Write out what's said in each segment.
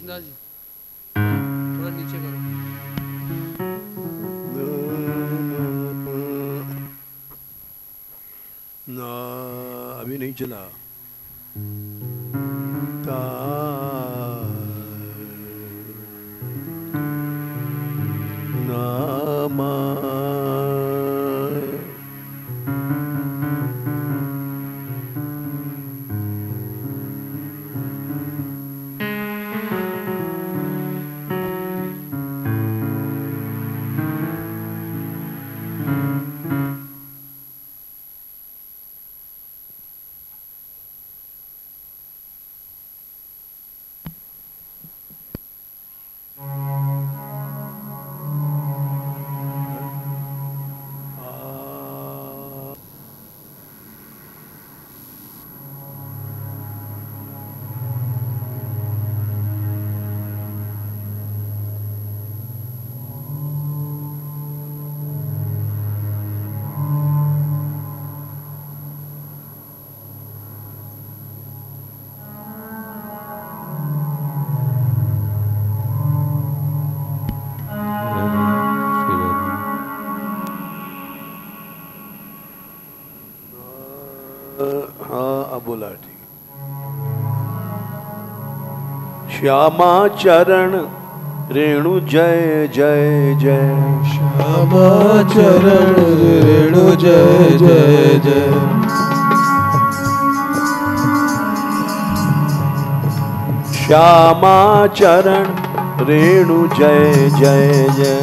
कृष्णा जी थोड़ा नीचे करो। ना अभी नहीं चला। नामा बोला ठीक। श्यामा चरण रेणु जय जय जय। श्यामा चरण रेणु जय जय जय। श्यामा चरण रेणु जय जय जय।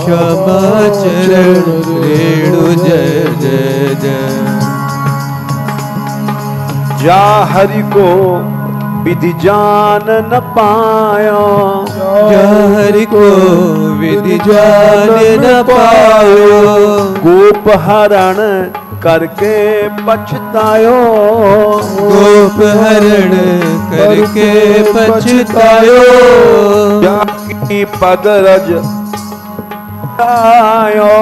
श्यामा चरण रेणु जय जय जय। जा हरि को विधि जान न पायो। जा हरि को विधि जान न पायो। गोप हरण करके पछतायो। गोप हरण करके पछतायो। जाकी पद रज आयो।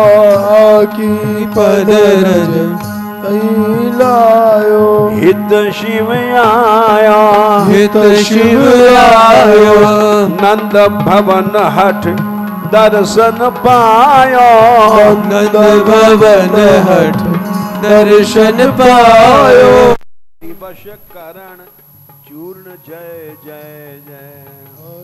की पद रज लायो। हित शिव आया। हित शिव आयो। नंद भवन हठ दर्शन पायो। नंद भवन हठ दर्शन पायो। हरिवश करण चूर्ण जय जय जय।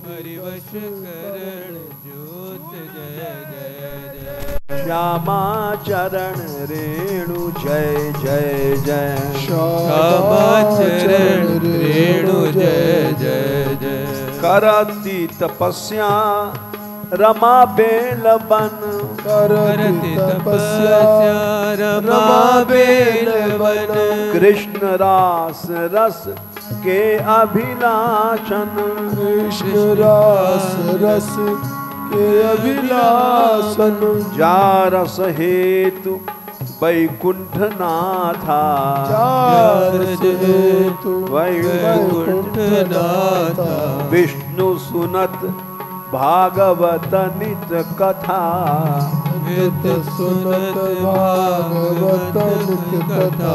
हरिवश करण ज्योत जय जय जय। श्यामा चरण रेणु जय जय जय। श्यामा चरण रेणु जय जय जय। करती तपस्या रमा बेल बन। करती तपस्या रमा बेल बन। कृष्ण रास रस के अभिलाषण। कृष्ण रास रस के अभिलाषण। जा रस हेतु वैकुंठ नाथा। जा रस हेतु वैकुंठ नाथा। विष्णु सुनत भागवत नित कथा। नित सुनत भागवत नित कथा।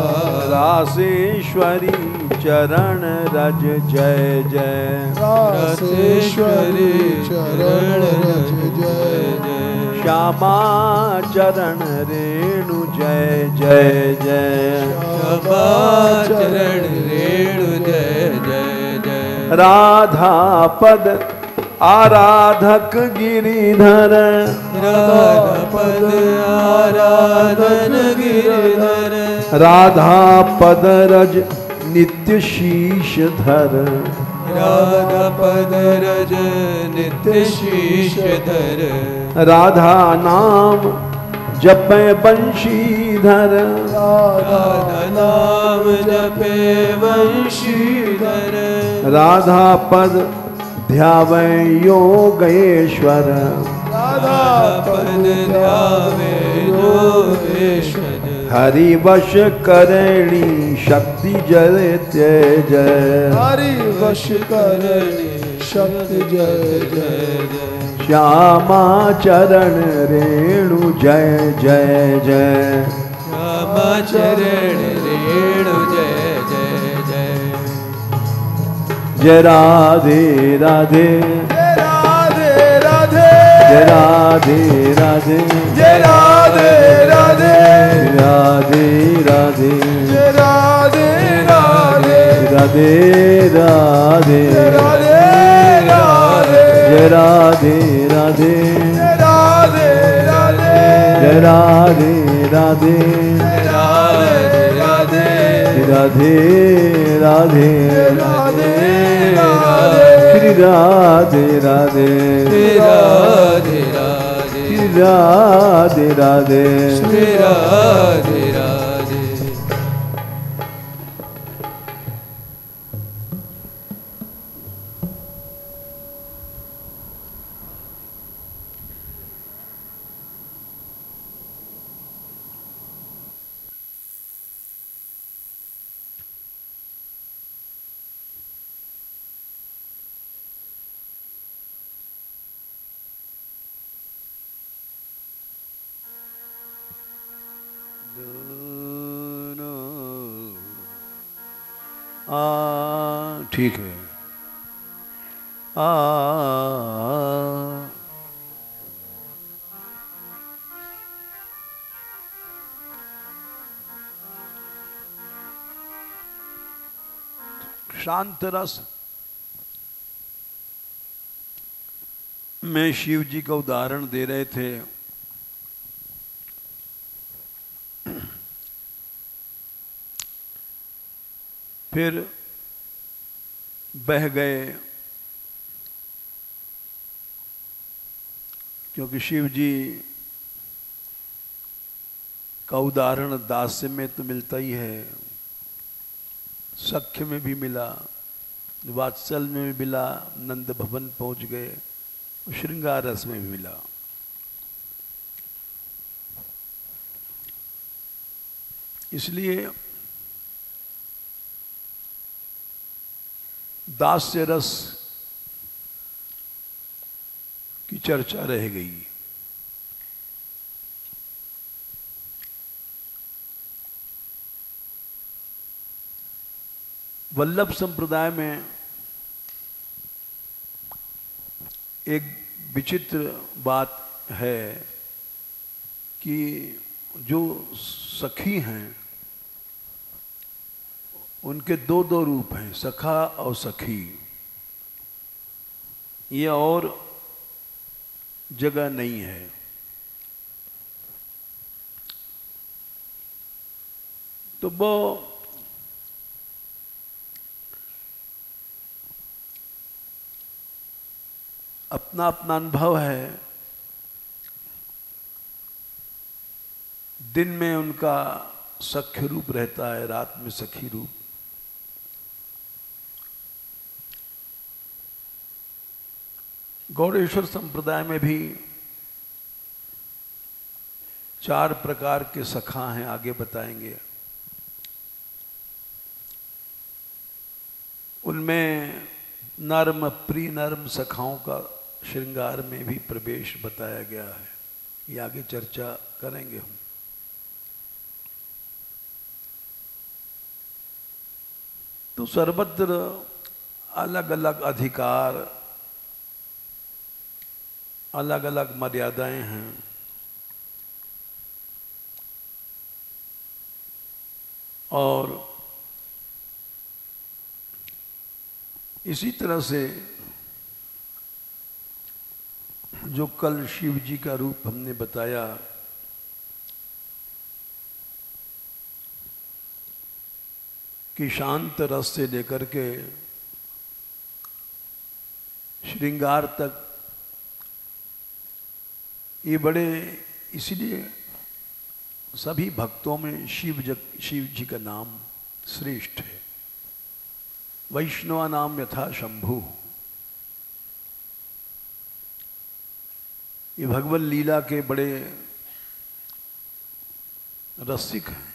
रासेश्वरी चरण रज जय जय। रासेश्वरी चरण रज जय जय। श्यामा चरण रेणु जय जय जय। श्यामा चरण रेणु जय जय जय। राधा पद आराधक गिरिधर। राधा पद आराधन गिरिधर। राधा पद रज नित्य शीश धर। राधा पद रज नित्य शीश धर। राधा नाम जपे बंशीधर। राधा नाम जपे बंशीधर। राधा पद ध्यावे योगेश्वर। राधा पद ध्यावे योगेश्वर। हरि वश करेणी शक्ति जय जय। हरि वश करणी शक्ति जय जय जय। श्यामा चरण रेणु जय जय जय। श्यामा चरण रेणु जय जय जय। जय राधे राधे राधे राधे जय राधे राधे जय राधे राधे राधे राधे जय राधे राधे राधे राधे राधे राधे जय राधे राधे राधे राधे जय राधे राधे राधे राधे राधे राधे राधे श्री राधे राधे राधे राधे श्री राधे राधे श्री राधे राधे। ठीक है। शांत रस में शिव जी का उदाहरण दे रहे थे। फिर बह गए, क्योंकि शिव जी का उदाहरण दास्य में तो मिलता ही है, सख्य में भी मिला, वात्सल में भी मिला, नंद भवन पहुंच गए, श्रृंगार रस में भी मिला। इसलिए दास्य रस की चर्चा रह गई। वल्लभ संप्रदाय में एक विचित्र बात है कि जो सखी हैं उनके दो दो रूप हैं, सखा और सखी। ये और जगह नहीं है। तो वो अपना अपना अनुभव है। दिन में उनका सख्य रूप रहता है, रात में सखी रूप। गौड़ेश्वर संप्रदाय में भी 4 प्रकार के सखा हैं, आगे बताएंगे। उनमें नर्म प्रिय नर्म सखाओं का श्रृंगार में भी प्रवेश बताया गया है। ये आगे चर्चा करेंगे हम। तो सर्वत्र अलग अलग अधिकार, अलग अलग मर्यादाएं हैं। और इसी तरह से जो कल शिव जी का रूप हमने बताया, कि शांत रस से लेकर के श्रृंगार तक, ये बड़े, इसलिए सभी भक्तों में शिव जी का नाम श्रेष्ठ है। वैष्णवा नाम यथा शंभु। ये भगवत लीला के बड़े रसिक हैं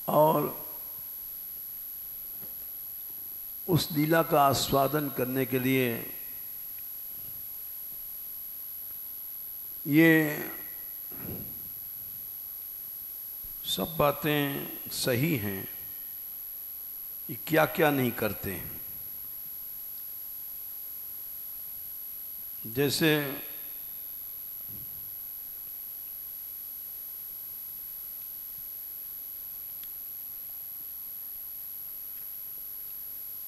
और उस लीला का आस्वादन करने के लिए ये सब बातें सही हैं। ये क्या क्या नहीं करते हैं। जैसे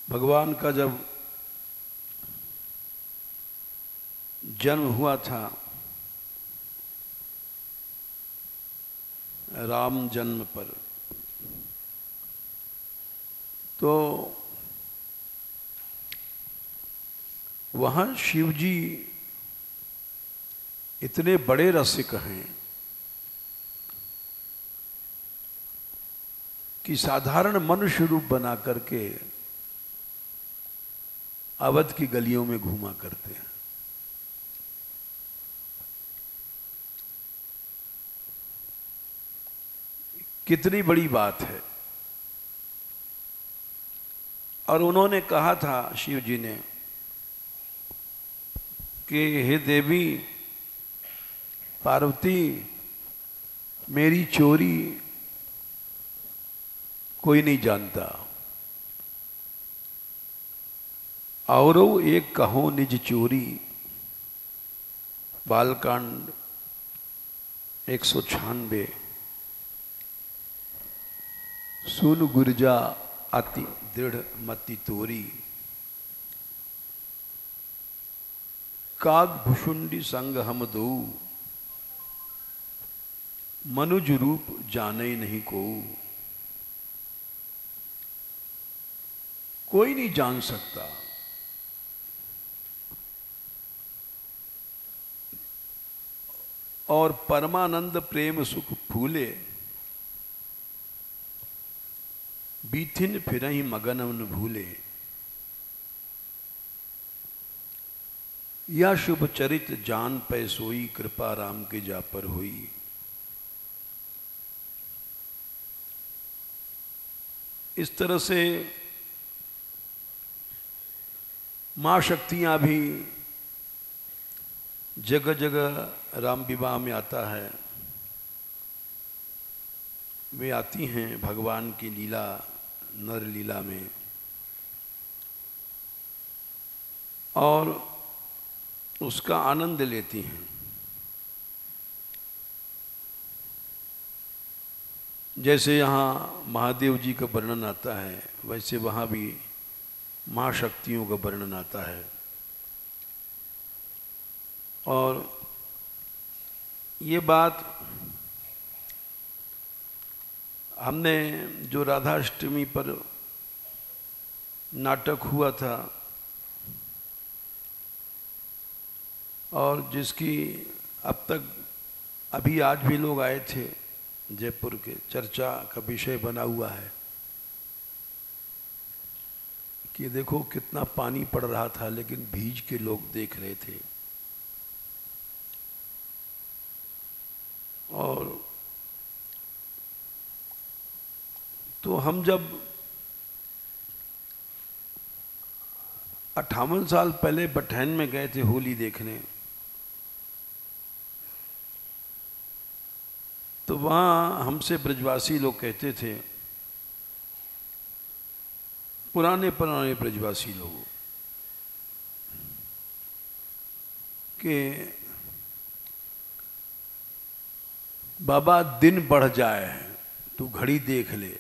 भगवान का जब जन्म हुआ था, राम जन्म पर, तो वहाँ शिव जी इतने बड़े रसिक हैं कि साधारण मनुष्य रूप बना करके अवध की गलियों में घूमा करते हैं। कितनी बड़ी बात है। और उन्होंने कहा था, शिव जी ने, कि हे देवी पार्वती, मेरी चोरी कोई नहीं जानता, औरो एक कहो निज चोरी। बालकांड 196। सुन गुर्जा अति दृढ़ मति तोरी, काग भुषुंडी संग हम दो, मनुज रूप जाने नहीं को। कोई नहीं जान सकता। और परमानंद प्रेम सुख फूले, बीथिन फिरहि मगन न भूले। या शुभ चरित जान पै सोई, कृपा राम के जा पर हुई। इस तरह से मां शक्तियां भी जगह जगह राम विवाह में आता है, वे आती हैं भगवान की लीला, नर लीला में, और उसका आनंद लेती हैं। जैसे यहाँ महादेव जी का वर्णन आता है, वैसे वहाँ भी माँ शक्तियों का वर्णन आता है। और ये बात हमने जो राधाष्टमी पर नाटक हुआ था और जिसकी अब तक अभी आज भी लोग आए थे जयपुर के, चर्चा का विषय बना हुआ है कि देखो कितना पानी पड़ रहा था लेकिन भीज के लोग देख रहे थे। और तो हम जब 58 साल पहले बठैन में गए थे होली देखने, तो वहाँ हमसे ब्रजवासी लोग कहते थे, पुराने पुराने ब्रजवासी लोग, कि बाबा दिन बढ़ जाए तू घड़ी देख ले।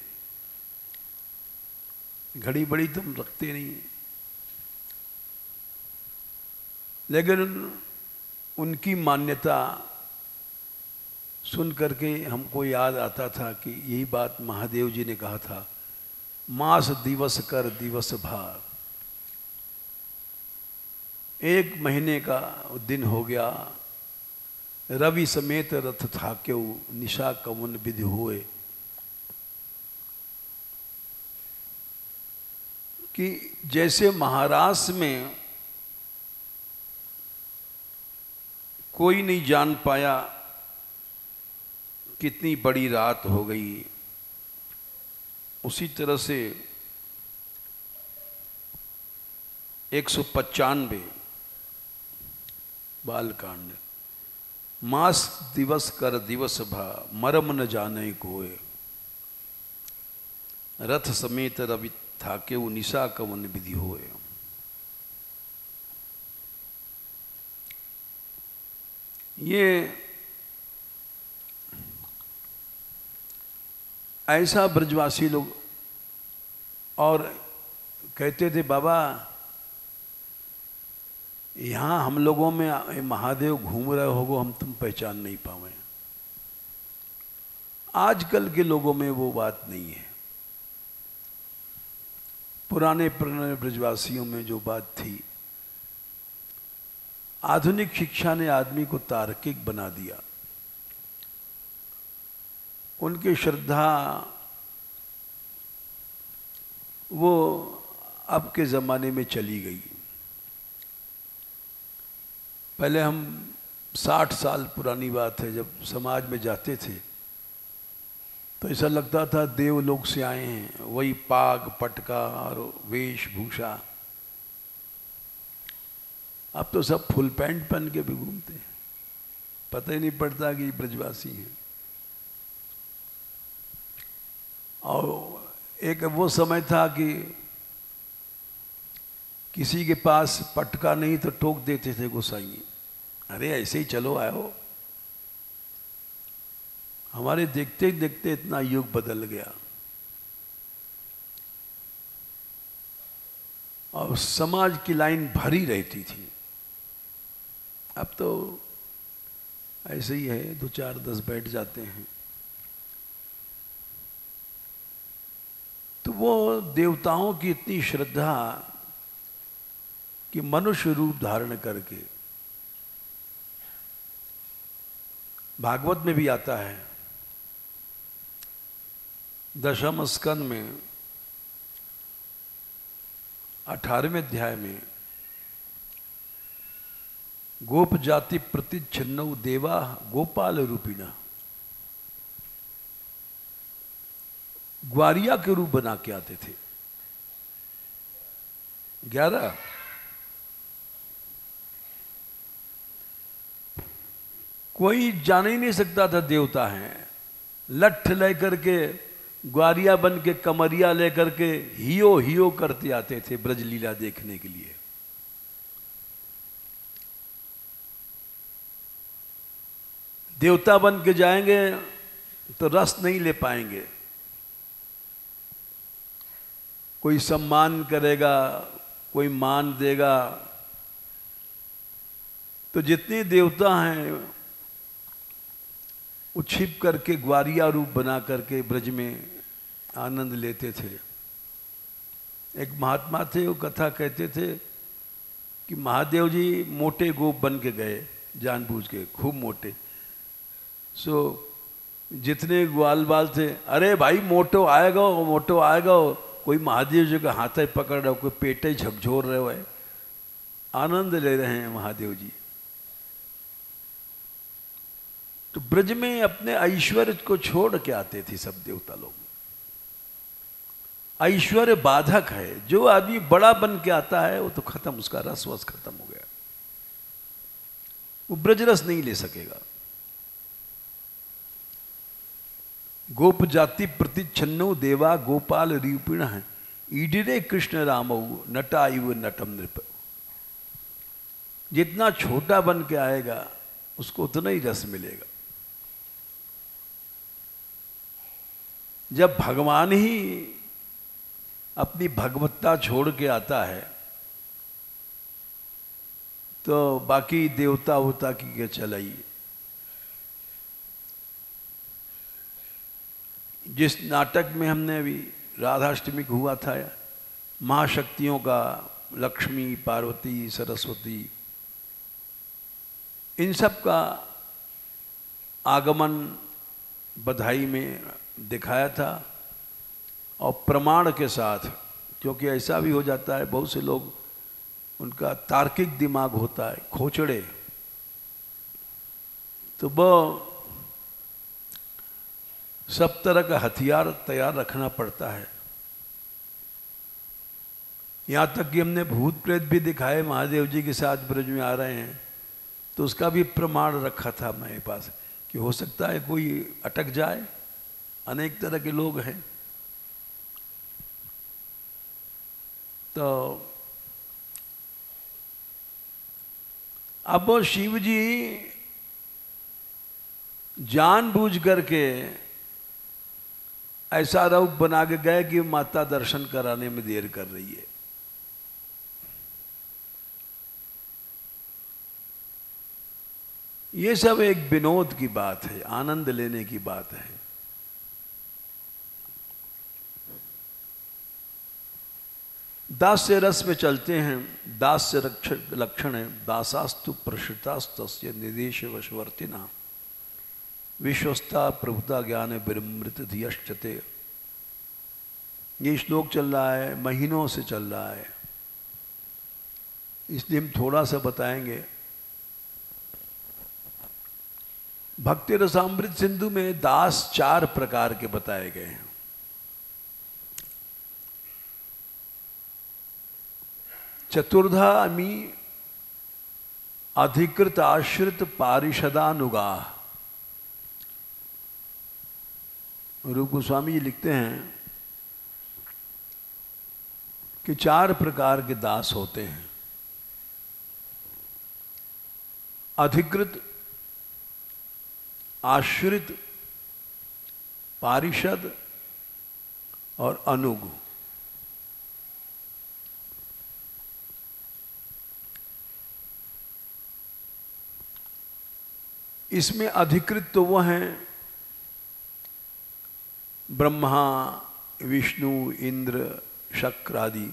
घड़ी बड़ी तुम रखते नहीं, लेकिन उनकी मान्यता सुन करके हमको याद आता था कि यही बात महादेव जी ने कहा था, मास दिवस कर दिवस भार। 1 महीने का दिन हो गया, रवि समेत रथ था क्यों, निशा कवन विधि होए। कि जैसे महाराष्ट्र में कोई नहीं जान पाया कितनी बड़ी रात हो गई, उसी तरह से 195 बालकांड, मास दिवस कर दिवस भा, मरम न जाने कोय। रथ समेत रवि था के वो निशा कवन विधि होए। ये ऐसा ब्रजवासी लोग और कहते थे बाबा यहाँ हम लोगों में महादेव घूम रहे होगो, हम तुम पहचान नहीं पावे। आजकल के लोगों में वो बात नहीं है। पुराने पुराने ब्रजवासियों में जो बात थी, आधुनिक शिक्षा ने आदमी को तार्किक बना दिया। उनकी श्रद्धा वो अब के ज़माने में चली गई। पहले हम 60 साल पुरानी बात है, जब समाज में जाते थे तो ऐसा लगता था देवलोक से आए हैं, वही पाग पटका और वेशभूषा। अब तो सब फुल पैंट पहन के भी घूमते हैं, पता ही नहीं पड़ता कि ब्रजवासी हैं। और एक वो समय था कि किसी के पास पटका नहीं तो टोक देते थे गोसाई, अरे ऐसे ही चलो आयो। हमारे देखते देखते इतना युग बदल गया और समाज की लाइन भरी रहती थी। अब तो ऐसे ही है, 2 4 10 बैठ जाते हैं। तो वो देवताओं की इतनी श्रद्धा कि मनुष्य रूप धारण करके, भागवत में भी आता है 10वें स्कंद में 18वें अध्याय में, गोप जाति प्रतिच्छिन्नौ देवा गोपाल रूपिणा, ग्वारिया के रूप बना के आते थे 11। कोई जान ही नहीं सकता था देवता हैं। लठ लेकर के, ग्वारिया बन के, कमरिया लेकर के हियो हियो करते आते थे ब्रजलीला देखने के लिए। देवता बन के जाएंगे तो रस नहीं ले पाएंगे, कोई सम्मान करेगा, कोई मान देगा। तो जितने देवता हैं वो छिप करके ग्वारिया रूप बना करके ब्रज में आनंद लेते थे। एक महात्मा थे, वो कथा कहते थे कि महादेव जी मोटे गोप बन के गए, जानबूझ के, खूब मोटे। जितने ग्वाल बाल थे, अरे भाई मोटो आएगा, मोटो आएगा। कोई महादेव जी का हाथ ही पकड़ रहा हो, कोई पेट ही झकझोर रहे हो, आनंद ले रहे हैं महादेव जी। तो ब्रज में अपने ऐश्वर्य को छोड़ के आते थे सब देवता लोग। ऐश्वर्य बाधक है, जो आदमी बड़ा बन के आता है वो तो खत्म, उसका रस वस खत्म हो गया, वो ब्रज रस नहीं ले सकेगा। गोप जाति प्रतिच्छन्नो देवा गोपाल रूपिण है, ईडिरे कृष्ण रामऊ नटा इव नटम नृप। जितना छोटा बन के आएगा उसको उतना ही रस मिलेगा। जब भगवान ही अपनी भगवत्ता छोड़ के आता है तो बाकी देवता होता की क्या चलाई। जिस नाटक में हमने अभी राधाष्टमी को हुआ था, महाशक्तियों का, लक्ष्मी, पार्वती, सरस्वती, इन सब का आगमन बधाई में दिखाया था और प्रमाण के साथ। क्योंकि ऐसा भी हो जाता है, बहुत से लोग, उनका तार्किक दिमाग होता है, खोचड़े, तो वो सब तरह का हथियार तैयार रखना पड़ता है। यहाँ तक कि हमने भूत प्रेत भी दिखाए महादेव जी के साथ ब्रज में आ रहे हैं, तो उसका भी प्रमाण रखा था मेरे पास कि हो सकता है कोई अटक जाए। अनेक तरह के लोग हैं। तो अब शिव जी जानबूझ करके ऐसा रूप बना के गए कि माता दर्शन कराने में देर कर रही है। ये सब एक विनोद की बात है, आनंद लेने की बात है। दास्य रस में चलते हैं। दास्य लक्षण है दासास्तु प्रसृतास्तस्य निदेश वशवर्तिना विश्वस्ता प्रभुता ज्ञान विमृत धियश्चते। ये श्लोक चल रहा है, महीनों से चल रहा है, इसलिए हम थोड़ा सा बताएंगे। भक्ति रसामृत सिंधु में दास 4 प्रकार के बताए गए हैं। चतुर्धा अमी अधिकृत आश्रित पारिषदानुगा। रूप गोस्वामी जी लिखते हैं कि 4 प्रकार के दास होते हैं। अधिकृत, आश्रित, पारिषद और अनुग। इसमें अधिकृत तो वह हैं ब्रह्मा, विष्णु, इंद्र, शक्र आदि,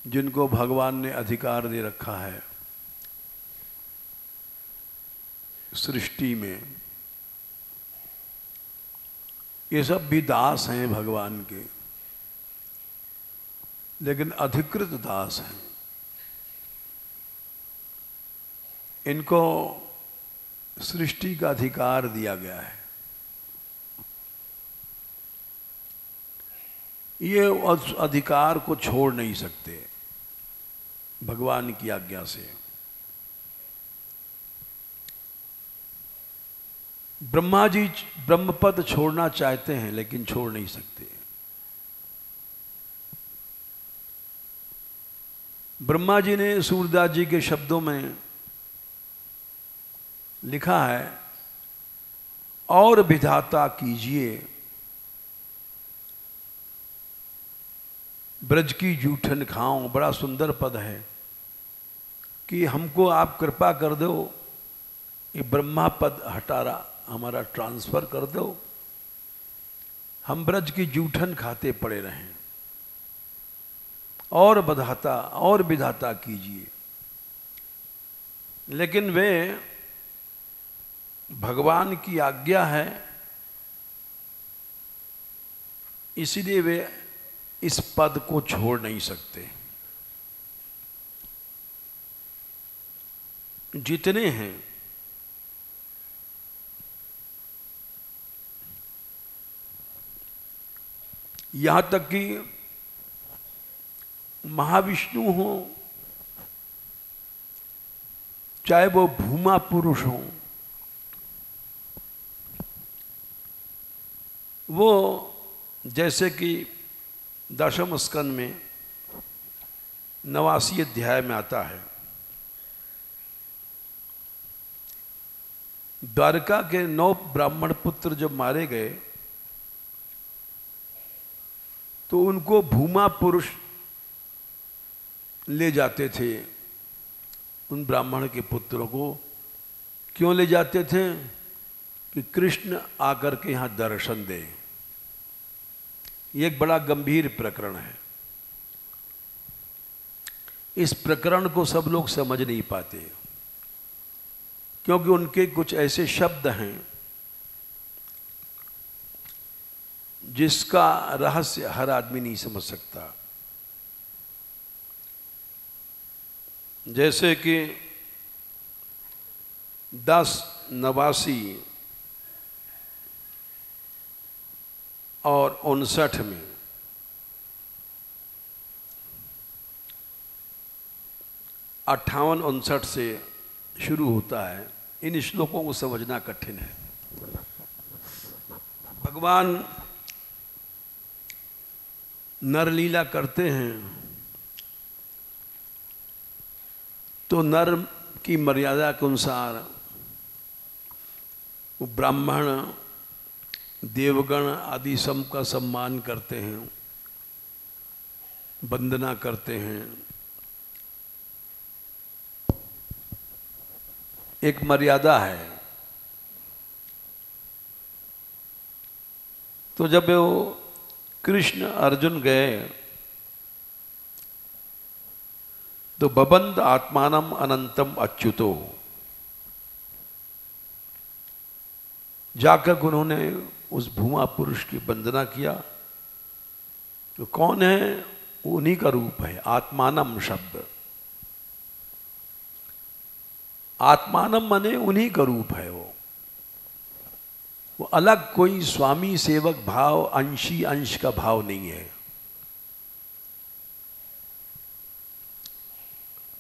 जिनको भगवान ने अधिकार दे रखा है सृष्टि में। ये सब भी दास हैं भगवान के, लेकिन अधिकृत दास हैं। इनको सृष्टि का अधिकार दिया गया है। ये उस अधिकार को छोड़ नहीं सकते भगवान की आज्ञा से। ब्रह्मा जी ब्रह्मपद छोड़ना चाहते हैं लेकिन छोड़ नहीं सकते। ब्रह्मा जी ने सूरदास जी के शब्दों में लिखा है, और विधाता कीजिए ब्रज की जूठन खाऊं। बड़ा सुंदर पद है कि हमको आप कृपा कर दो, ये ब्रह्मा पद हटारा हमारा ट्रांसफर कर दो, हम ब्रज की जूठन खाते पड़े रहें। और बधाता और विधाता कीजिए। लेकिन वे भगवान की आज्ञा है, इसीलिए वे इस पद को छोड़ नहीं सकते। जितने हैं यहां तक कि महाविष्णु हो, चाहे वो भूमा पुरुष हो, वो जैसे कि 10वें स्कंद में 89 अध्याय में आता है, द्वारका के 9 ब्राह्मण पुत्र जब मारे गए तो उनको भूमा पुरुष ले जाते थे। उन ब्राह्मण के पुत्रों को क्यों ले जाते थे? कि कृष्ण आकर के यहां दर्शन दे। ये एक बड़ा गंभीर प्रकरण है। इस प्रकरण को सब लोग समझ नहीं पाते, क्योंकि उनके कुछ ऐसे शब्द हैं जिसका रहस्य हर आदमी नहीं समझ सकता। जैसे कि 10, 89 और 59 में अट्ठावन 59 से शुरू होता है। इन श्लोकों को समझना कठिन है। भगवान नरलीला करते हैं तो नर की मर्यादा के अनुसार वो ब्राह्मण देवगण आदि सब का सम्मान करते हैं, वंदना करते हैं। एक मर्यादा है। तो जब वो कृष्ण अर्जुन गए तो बबंद आत्मानम अनंतम अच्युतो, जाकर उन्होंने उस भूमा पुरुष की वंदना किया। तो कौन है? उन्हीं का रूप है। आत्मानम शब्द, आत्मानम माने उन्हीं का रूप है। वो अलग कोई स्वामी सेवक भाव, अंशी अंश का भाव नहीं है।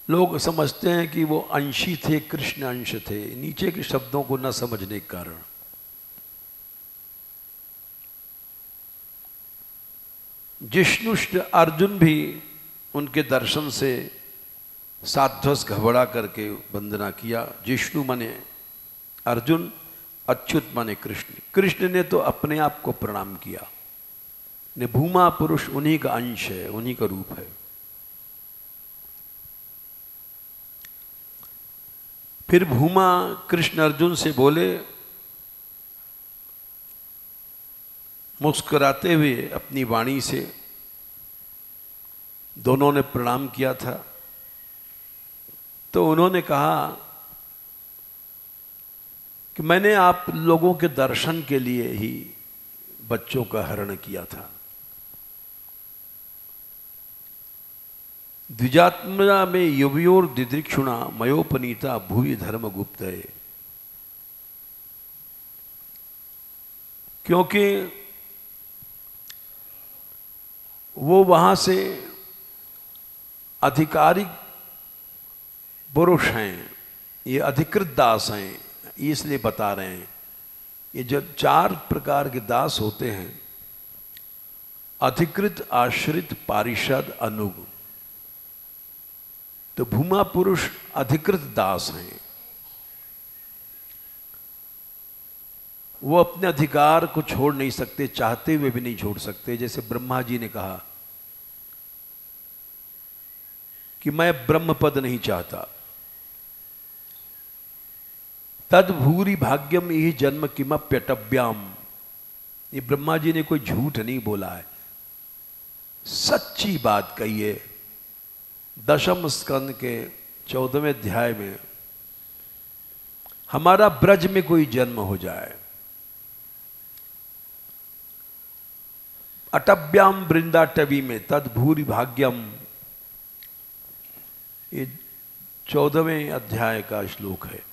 लोग समझते हैं कि वो अंशी थे, कृष्ण अंश थे, नीचे के शब्दों को न समझने के कारण। जिष्णुष्ट अर्जुन भी उनके दर्शन से साध्वस घबरा करके वंदना किया। जिष्णु माने अर्जुन, अच्युत माने कृष्ण। कृष्ण ने तो अपने आप को प्रणाम किया। ने भूमा पुरुष उन्हीं का अंश है, उन्हीं का रूप है। फिर भूमा कृष्ण अर्जुन से बोले, मुस्कुराते हुए अपनी वाणी से। दोनों ने प्रणाम किया था। तो उन्होंने कहा कि मैंने आप लोगों के दर्शन के लिए ही बच्चों का हरण किया था। द्विजात्मना में युवयोर दिदृक्षुणा मयोपनीता भूवि धर्म गुप्त है। क्योंकि वो वहां से अधिकारिक पुरुष हैं, ये अधिकृत दास हैं, इसलिए बता रहे हैं। ये जो 4 प्रकार के दास होते हैं, अधिकृत, आश्रित, पारिषद, अनुग। तो भूमा पुरुष अधिकृत दास हैं। वो अपने अधिकार को छोड़ नहीं सकते, चाहते हुए भी नहीं छोड़ सकते। जैसे ब्रह्मा जी ने कहा कि मैं ब्रह्म पद नहीं चाहता। तद भूरि भाग्यम यही जन्म किमप्यटव्याम। ये ब्रह्मा जी ने कोई झूठ नहीं बोला है, सच्ची बात कही है। 10वें स्कंद के 14वें अध्याय में, हमारा ब्रज में कोई जन्म हो जाए। अटव्याम वृंदाटवी में तद भूरि भाग्यम, ये 14वें अध्याय का श्लोक है।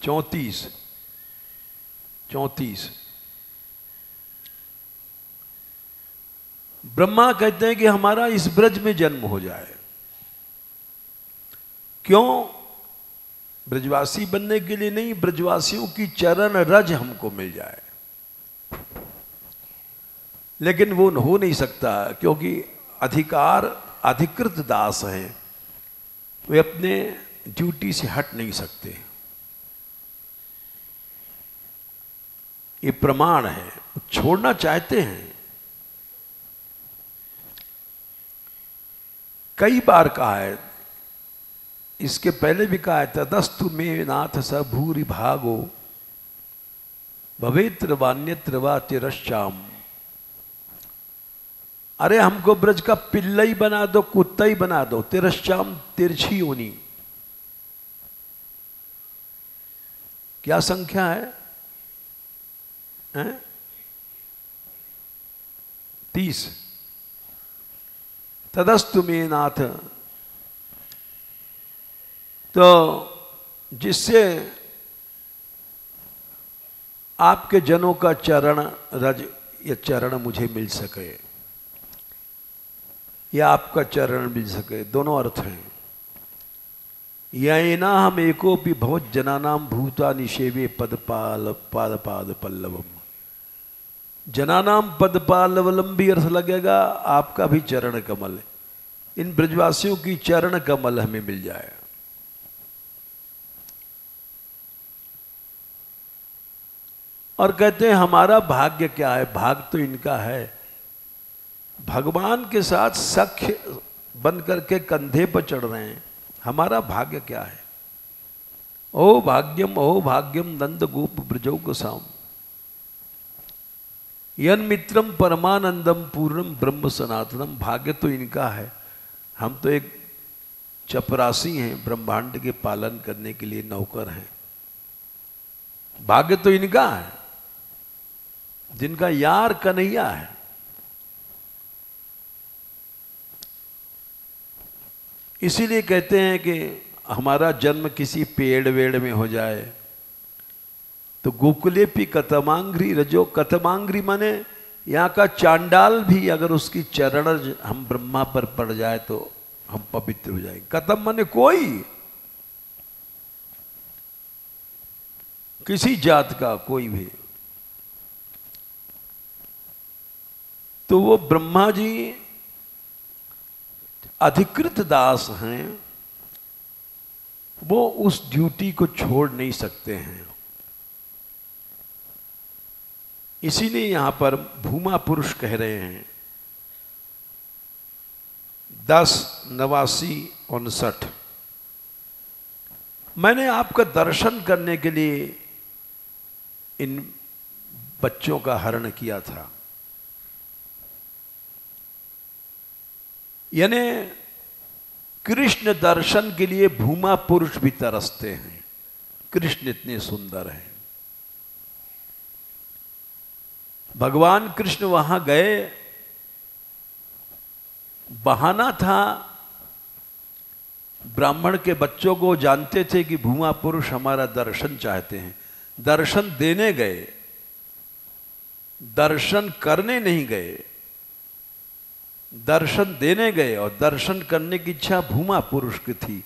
34 ब्रह्मा कहते हैं कि हमारा इस ब्रज में जन्म हो जाए। क्यों? ब्रजवासी बनने के लिए नहीं, ब्रजवासियों की चरण रज हमको मिल जाए। लेकिन वो हो नहीं सकता, क्योंकि अधिकार अधिकृत दास हैं, वे अपने ड्यूटी से हट नहीं सकते। ये प्रमाण है। छोड़ना चाहते हैं। कई बार कहा है, इसके पहले भी कहा है, तदस्तु में नाथ स भूरि भागो भवेत्र वान्यत्र वा तिरश्चाम। अरे हमको ब्रज का पिल्ला ही बना दो, कुत्ता ही बना दो, तिरश्चाम तिरछी होनी। क्या संख्या है? 30। तदस्तु में नाथ, तो जिससे आपके जनों का चरण रज या चरण मुझे मिल सके, या आपका चरण मिल सके, दोनों अर्थ हैं। येना हम एकोपि भवत जनानाम भूता निषेवे पद पाद पल्लवम। जनानाम पदपालवलंबी अर्थ लगेगा आपका भी चरण कमल है। इन ब्रजवासियों की चरण कमल हमें मिल जाए। और कहते हैं हमारा भाग्य क्या है? भाग तो इनका है, भगवान के साथ सख्य बन करके कंधे पर चढ़ रहे हैं। हमारा भाग्य क्या है? ओ भाग्यम नंद गोप ब्रजो गोसाम यन मित्रम परमानंदम पूर्णम ब्रह्म सनातनम। भाग्य तो इनका है, हम तो एक चपरासी हैं, ब्रह्मांड के पालन करने के लिए नौकर हैं। भाग्य तो इनका है जिनका यार कन्हैया है। इसीलिए कहते हैं कि हमारा जन्म किसी पेड़ वेड़ में हो जाए तो गोकुलेपी कतमांग्री रजो। कतमांग्री माने यहाँ का चांडाल भी अगर उसकी चरण हम ब्रह्मा पर पड़ जाए तो हम पवित्र हो जाएंगे। कतम माने कोई, किसी जात का कोई भी। तो वो ब्रह्मा जी अधिकृत दास हैं, वो उस ड्यूटी को छोड़ नहीं सकते हैं। इसीलिए यहां पर भूमा पुरुष कह रहे हैं 10, 89, 59। मैंने आपका दर्शन करने के लिए इन बच्चों का हरण किया था। यानी कृष्ण दर्शन के लिए भूमा पुरुष भी तरसते हैं। कृष्ण इतने सुंदर हैं। भगवान कृष्ण वहां गए, बहाना था, ब्राह्मण के बच्चों को जानते थे कि भूमा पुरुष हमारा दर्शन चाहते हैं। दर्शन देने गए, दर्शन करने नहीं गए। दर्शन देने गए और दर्शन करने की इच्छा भूमा पुरुष की थी,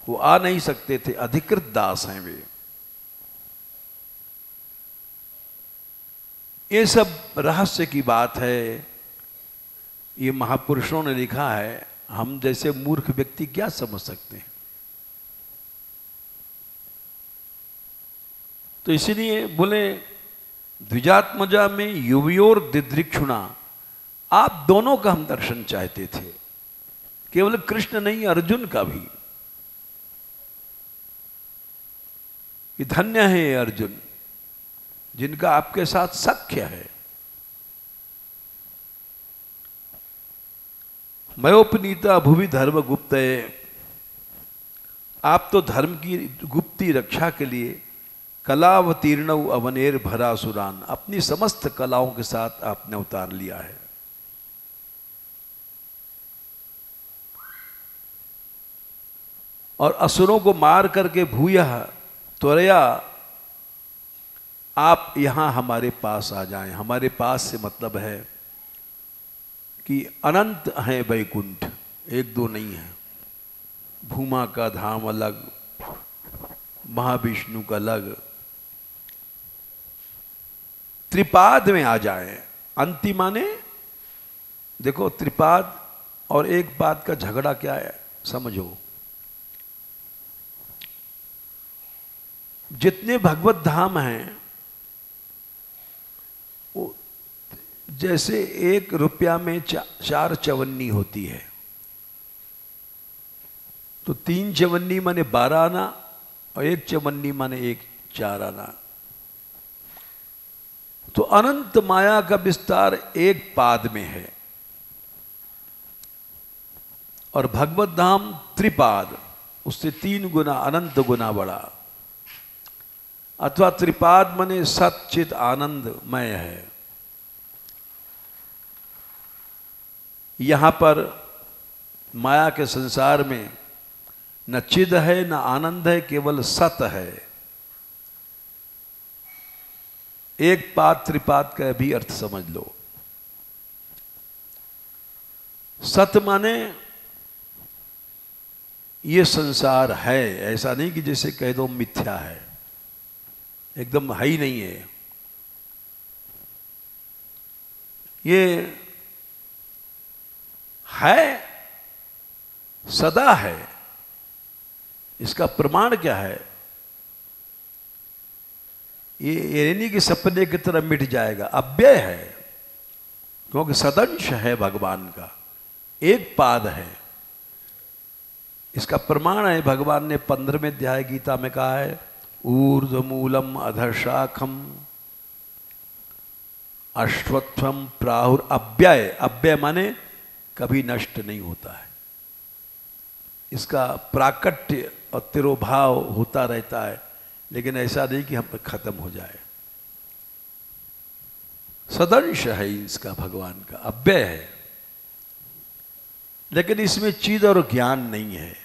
वो आ नहीं सकते थे, अधिकृत दास हैं वे। ये सब रहस्य की बात है, ये महापुरुषों ने लिखा है। हम जैसे मूर्ख व्यक्ति क्या समझ सकते हैं? तो इसीलिए बोले द्विजात्मजा में युवयोर दिदृक्षुणा, आप दोनों का हम दर्शन चाहते थे, केवल कृष्ण नहीं अर्जुन का भी। कि धन्य है अर्जुन जिनका आपके साथ सख्य है। मयोपनीता भुवि धर्म गुप्त, आप तो धर्म की गुप्ती रक्षा के लिए कलावतीर्ण अवनेर भरासुरान, अपनी समस्त कलाओं के साथ आपने उतार लिया है। और असुरों को मार करके भूयः त्वरया आप यहां हमारे पास आ जाएं। हमारे पास से मतलब है कि अनंत है वैकुंठ, एक दो नहीं है। भूमा का धाम अलग, महाविष्णु का अलग। त्रिपाद में आ जाएं। अंतिमाने देखो, त्रिपाद और एक पाद का झगड़ा क्या है समझो। जितने भगवत धाम हैं, जैसे 1 रुपया में 4 चवन्नी होती है, तो 3 चवन्नी माने 12 आना और 1 चवन्नी माने 4 आना। तो अनंत माया का विस्तार एक पाद में है। और भगवत धाम त्रिपाद, उससे 3 गुना अनंत गुना बड़ा। अथवा त्रिपाद माने सच्चित आनंदमय है। यहां पर माया के संसार में न चिद है न आनंद है, केवल सत है। एक पाद त्रिपाद का भी अर्थ समझ लो। सत माने ये संसार है, ऐसा नहीं कि जैसे कह दो मिथ्या है, एकदम है ही नहीं है। ये है, सदा है। इसका प्रमाण क्या है? ये नहीं कि सपने की तरह मिट जाएगा, अव्यय है, क्योंकि सदंश है भगवान का, एक पाद है। इसका प्रमाण है, भगवान ने 15वें अध्याय गीता में कहा है, ऊर्ध्वमूलम अधशाखम अश्वत्थम प्राहुर अव्यय। अव्यय माने कभी नष्ट नहीं होता है, इसका प्राकट्य और तिरोभाव होता रहता है, लेकिन ऐसा नहीं कि हम पर खत्म हो जाए। सदंश है इसका, भगवान का अव्यय है, लेकिन इसमें चीज और ज्ञान नहीं है।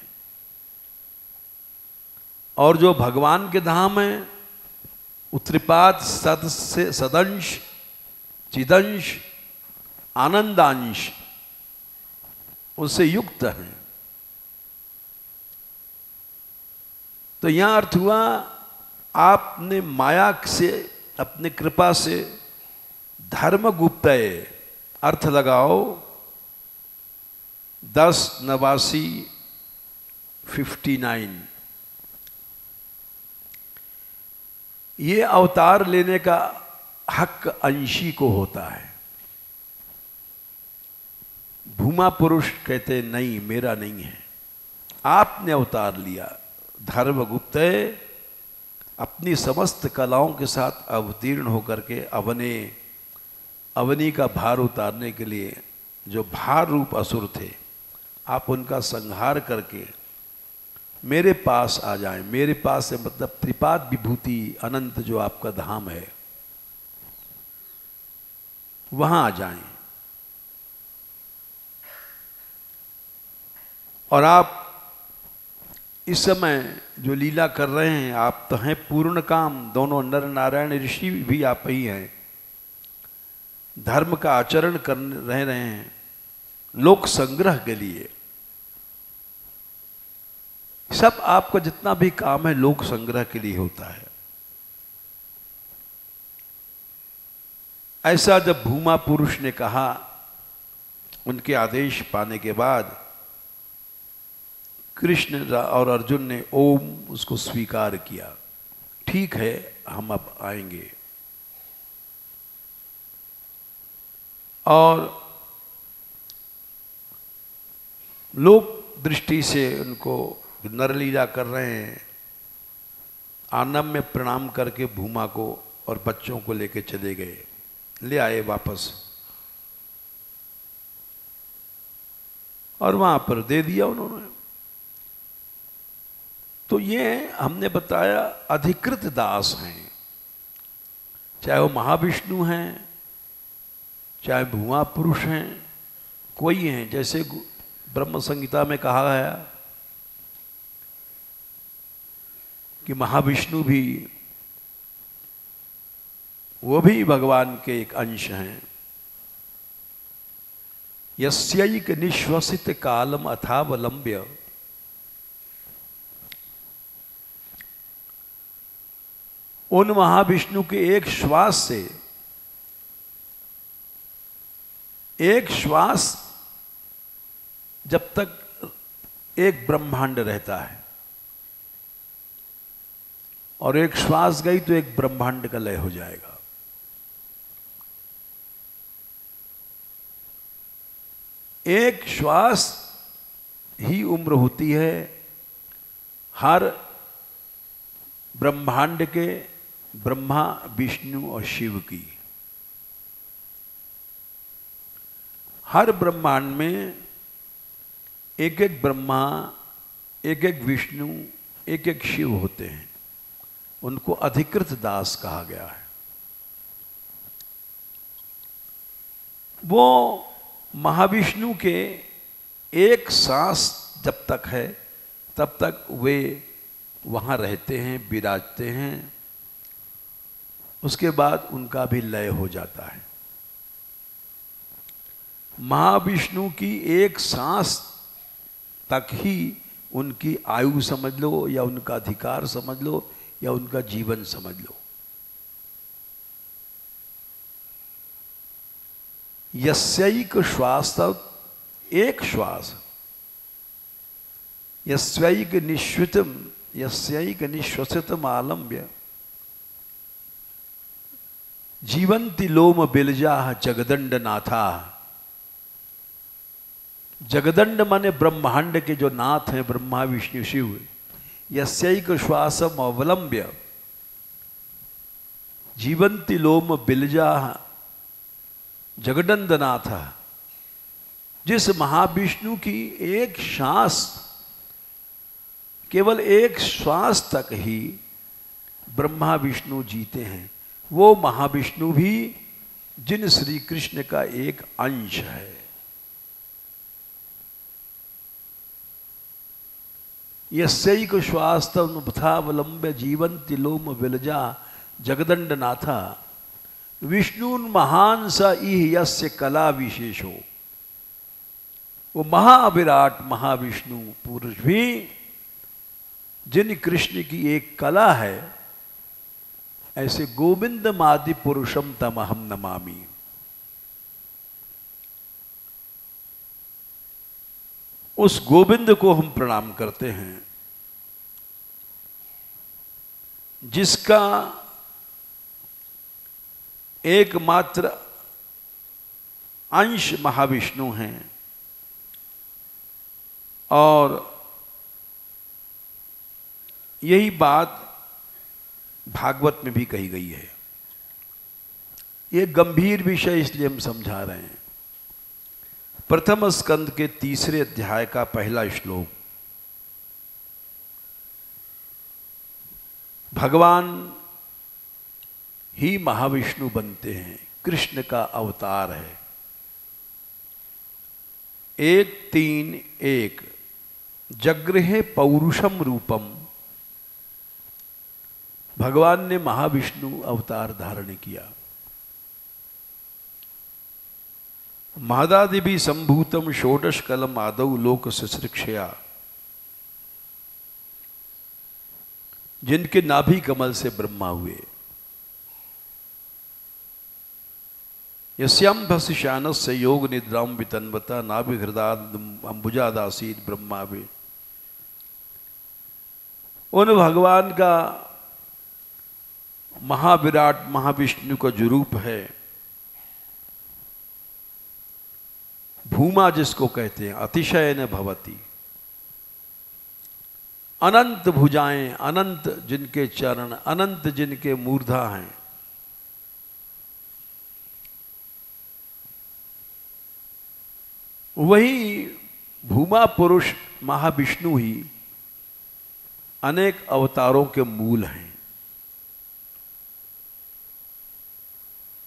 और जो भगवान के धाम है उत्रिपात सद से सदंश चिदंश आनंदांश उससे युक्त है। तो यहां अर्थ हुआ, आपने माया से अपने कृपा से धर्म गुप्तये अर्थ लगाओ 1089 ये अवतार लेने का हक अंशी को होता है। भूमा पुरुष कहते नहीं, मेरा नहीं है, आपने अवतार लिया। धर्मगुप्त अपनी समस्त कलाओं के साथ अवतीर्ण होकर के अवनी का भार उतारने के लिए जो भार रूप असुर थे, आप उनका संहार करके मेरे पास आ जाएं। मेरे पास से मतलब त्रिपाद विभूति अनंत जो आपका धाम है, वहां आ जाएं। और आप इस समय जो लीला कर रहे हैं, आप तो हैं पूर्ण काम, दोनों नर नारायण ऋषि भी आप ही हैं। धर्म का आचरण कर रहे हैं लोक संग्रह के लिए। सब आपका जितना भी काम है लोक संग्रह के लिए होता है। ऐसा जब भूमा पुरुष ने कहा, उनके आदेश पाने के बाद कृष्ण और अर्जुन ने ओम उसको स्वीकार किया। ठीक है, हम अब आएंगे। और लोक दृष्टि से उनको नरलीला कर रहे हैं। आनंद में प्रणाम करके भूमा को और बच्चों को लेके चले गए, ले आए वापस, और वहां पर दे दिया उन्होंने। तो ये हमने बताया अधिकृत दास हैं, चाहे वो महाविष्णु हैं, चाहे भूमा पुरुष हैं, कोई हैं। जैसे ब्रह्म संहिता में कहा गया कि महाविष्णु भी, वो भी भगवान के एक अंश हैं। यस्यैक निश्वसित कालम अथावलंब्य, उन महाविष्णु के एक श्वास से, एक श्वास जब तक एक ब्रह्मांड रहता है, और एक श्वास गई तो एक ब्रह्मांड का लय हो जाएगा। एक श्वास ही उम्र होती है हर ब्रह्मांड के, ब्रह्मा विष्णु और शिव की। हर ब्रह्मांड में एक एक ब्रह्मा, एक एक विष्णु, एक एक शिव होते हैं। उनको अधिकृत दास कहा गया है। वो महाविष्णु के एक सांस जब तक है तब तक वे वहाँ रहते हैं, विराजते हैं। उसके बाद उनका भी लय हो जाता है। महाविष्णु की एक सांस तक ही उनकी आयु समझ लो, या उनका अधिकार समझ लो, या उनका जीवन समझ लो। यस्यैक श्वास, एक श्वास, यस्यैक निश्वितम, यस्यैक निश्वसितम आलम्ब्य जीवंति लोम बिलजा जगदंड नाथा। जगदंड माने ब्रह्मांड के जो नाथ हैं, ब्रह्मा विष्णु शिव। यस्यैक श्वासम अवलंब्य जीवंति लोम बिलजा जगदंडनाथ। जिस महाविष्णु की एक श्वास, केवल एक श्वास तक ही ब्रह्मा विष्णु जीते हैं, वो महाविष्णु भी जिन श्री कृष्ण का एक अंश है। यस्यैक श्वास्तवलंब्य जीवंति लोम विलजा जगदंडनाथा। विष्णुन महान स इह यस्य कला विशेषो। वो महाविराट महाविष्णु पुरुष भी जिन कृष्ण की एक कला है, ऐसे गोविंदमादि पुरुषम तमहम नमामि। उस गोविंद को हम प्रणाम करते हैं जिसका एकमात्र अंश महाविष्णु हैं और यही बात भागवत में भी कही गई है। ये गंभीर विषय इसलिए हम समझा रहे हैं। प्रथम स्कंद के 3 अध्याय का पहला श्लोक, भगवान ही महाविष्णु बनते हैं, कृष्ण का अवतार है। 1:3:1 जगृहे पौरुषम रूपम। भगवान ने महाविष्णु अवतार धारण किया। महादादिभि संभूतम षोडश कलम आदौ लोक शुश्रूषया। जिनके नाभि कमल से ब्रह्मा हुए। यस्यांभस्य शानस्य योग निद्राम वितन्वता नाभि हृदय अंबुजादासीत ब्रह्मा भी। उन भगवान का महाविराट महाविष्णु का जो रूप है, भूमा जिसको कहते हैं, अतिशय न भवती। अनंत भुजाएं, अनंत जिनके चरण, अनंत जिनके मूर्धा हैं। वही भूमा पुरुष महाविष्णु ही अनेक अवतारों के मूल हैं।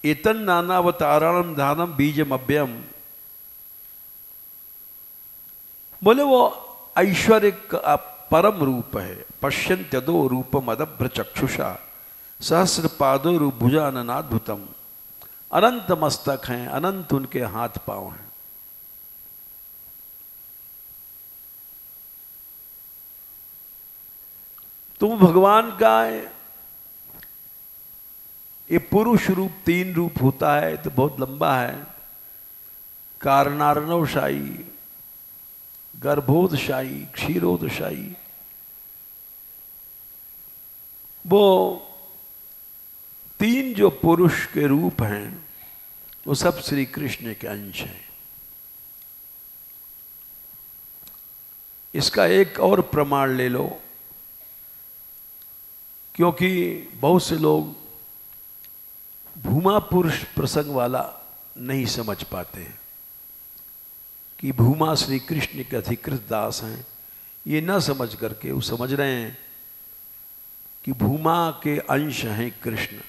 एतन नानावतारणम धानम बीजमभ्यम। बोले वो ऐश्वर्य का परम रूप है। पश्यन्त्यदो रूपम अदभ्र चक्षुषा सहस्र पादो भुजाननाद्भुतम। अनंत मस्तक हैं, अनंत उनके हाथ पांव हैं। तो भगवान का ये पुरुष रूप 3 रूप होता है तो बहुत लंबा है। कारणार्णवशाही, गर्भोदशाही, क्षीरोदशाही। वो 3 जो पुरुष के रूप हैं वो सब श्री कृष्ण के अंश हैं। इसका एक और प्रमाण ले लो, क्योंकि बहुत से लोग भूमा पुरुष प्रसंग वाला नहीं समझ पाते हैं कि भूमा श्री कृष्ण के अधिकृत दास हैं। ये न समझ करके वो समझ रहे हैं कि भूमा के अंश हैं कृष्ण,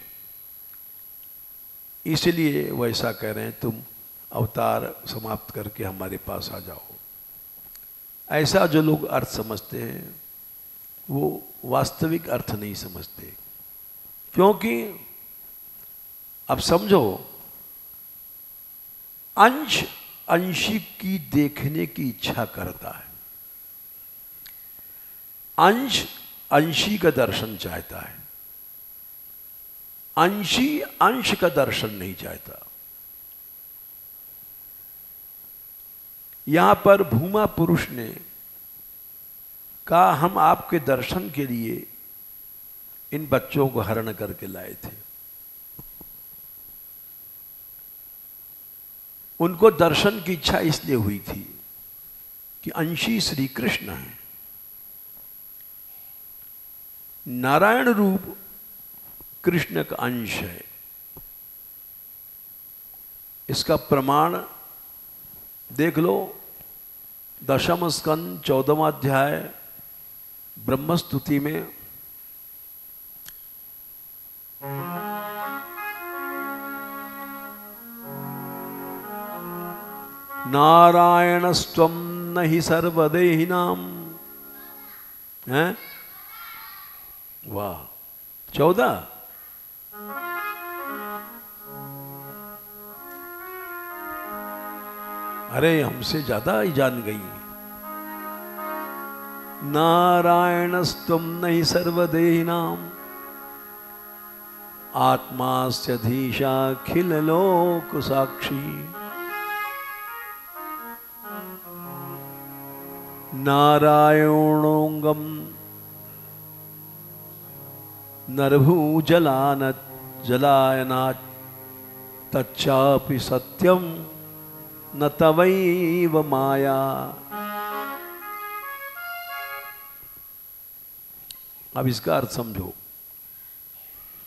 इसलिए वो ऐसा कह रहे हैं तुम अवतार समाप्त करके हमारे पास आ जाओ। ऐसा जो लोग अर्थ समझते हैं वो वास्तविक अर्थ नहीं समझते। क्योंकि अब समझो, अंश अंशी की देखने की इच्छा करता है, अंश अंशी का दर्शन चाहता है, अंशी अंश का दर्शन नहीं चाहता। यहां पर भूमा पुरुष ने कहा हम आपके दर्शन के लिए इन बच्चों को हरण करके लाए थे। उनको दर्शन की इच्छा इसलिए हुई थी कि अंशी श्री कृष्ण है, नारायण रूप कृष्ण का अंश है। इसका प्रमाण देख लो, दशम स्कंद 14वां अध्याय ब्रह्मस्तुति में नारायणस्त्वं न हि सर्वदेहिनां है। वाह, 14। अरे हमसे ज्यादा ही जान गई। नारायणस्त्वं न हि सर्वदेहिनां आत्मास्यधीशाखिल लोक साक्षी नारायणोंगम नरभूजलानत जलायनात् तच्चापि सत्यम न तवैव माया। अब इसका अर्थ समझो।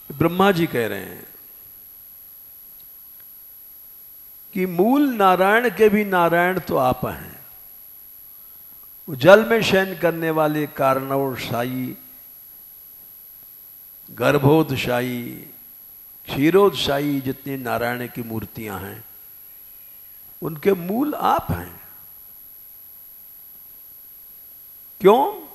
ब्रह्मा जी कह रहे हैं कि मूल नारायण के भी नारायण तो आप हैं। जल में शयन करने वाले कारणोदशायी, गर्भोदशायी, क्षीरोदशायी जितनी नारायण की मूर्तियां हैं उनके मूल आप हैं। क्यों?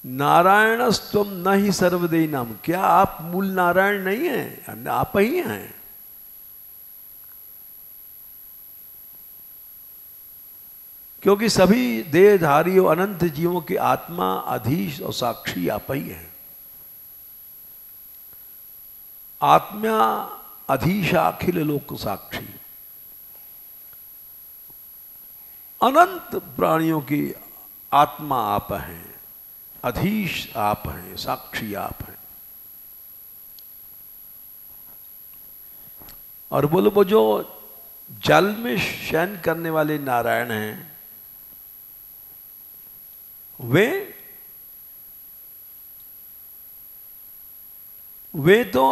नारायणस्त्वं न हि सर्वदेहिनां। क्या आप मूल नारायण नहीं हैं? आप ही हैं। क्योंकि सभी देहधारी और अनंत जीवों की आत्मा, अधीश और साक्षी आप ही हैं। आत्मा अधीश अखिल लोक साक्षी। अनंत प्राणियों की आत्मा आप हैं, अधीश आप हैं, साक्षी आप हैं। और बोलो वो जो जल में शयन करने वाले नारायण हैं वे तो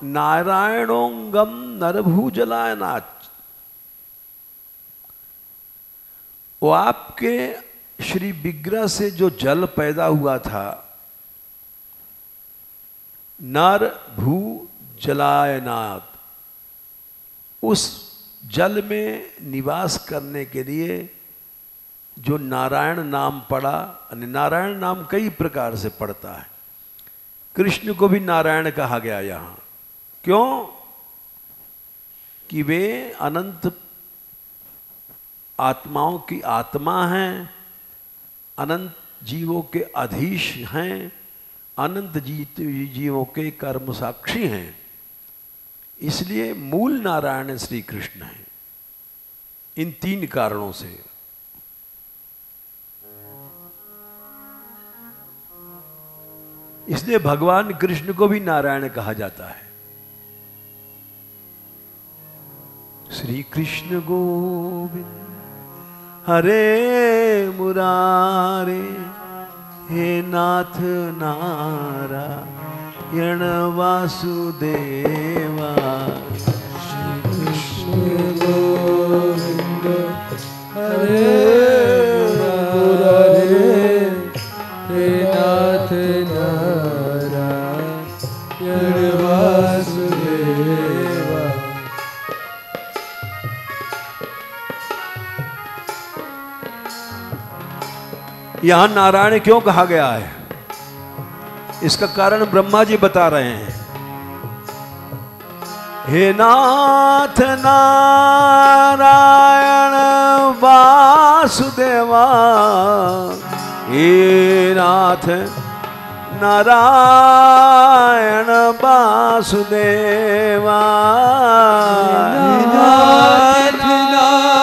नारायणोंगम नरभूजलायनात्। वो आपके श्री विग्रह से जो जल पैदा हुआ था, नर भू जलायनात्, उस जल में निवास करने के लिए जो नारायण नाम पड़ा। नारायण नाम कई प्रकार से पड़ता है। कृष्ण को भी नारायण कहा गया यहां। क्यों? कि वे अनंत आत्माओं की आत्मा हैं, अनंत जीवों के अधीश हैं, अनंत जीवों के कर्म साक्षी हैं। इसलिए मूल नारायण श्री कृष्ण हैं। इन 3 कारणों से। इसलिए भगवान कृष्ण को भी नारायण कहा जाता है। श्री कृष्ण गोविंद हरे मुरारे, हे नाथ नारायण वासुदेवा। श्री कृष्ण गोविंद हरे मुरारे, हे नाथ नारायण वासुदेवा। यहां नारायण क्यों कहा गया है, इसका कारण ब्रह्मा जी बता रहे हैं। हे नाथ नारायण वासुदेवा, हे नाथ नारायण वासुदेवा। नाथ नारायण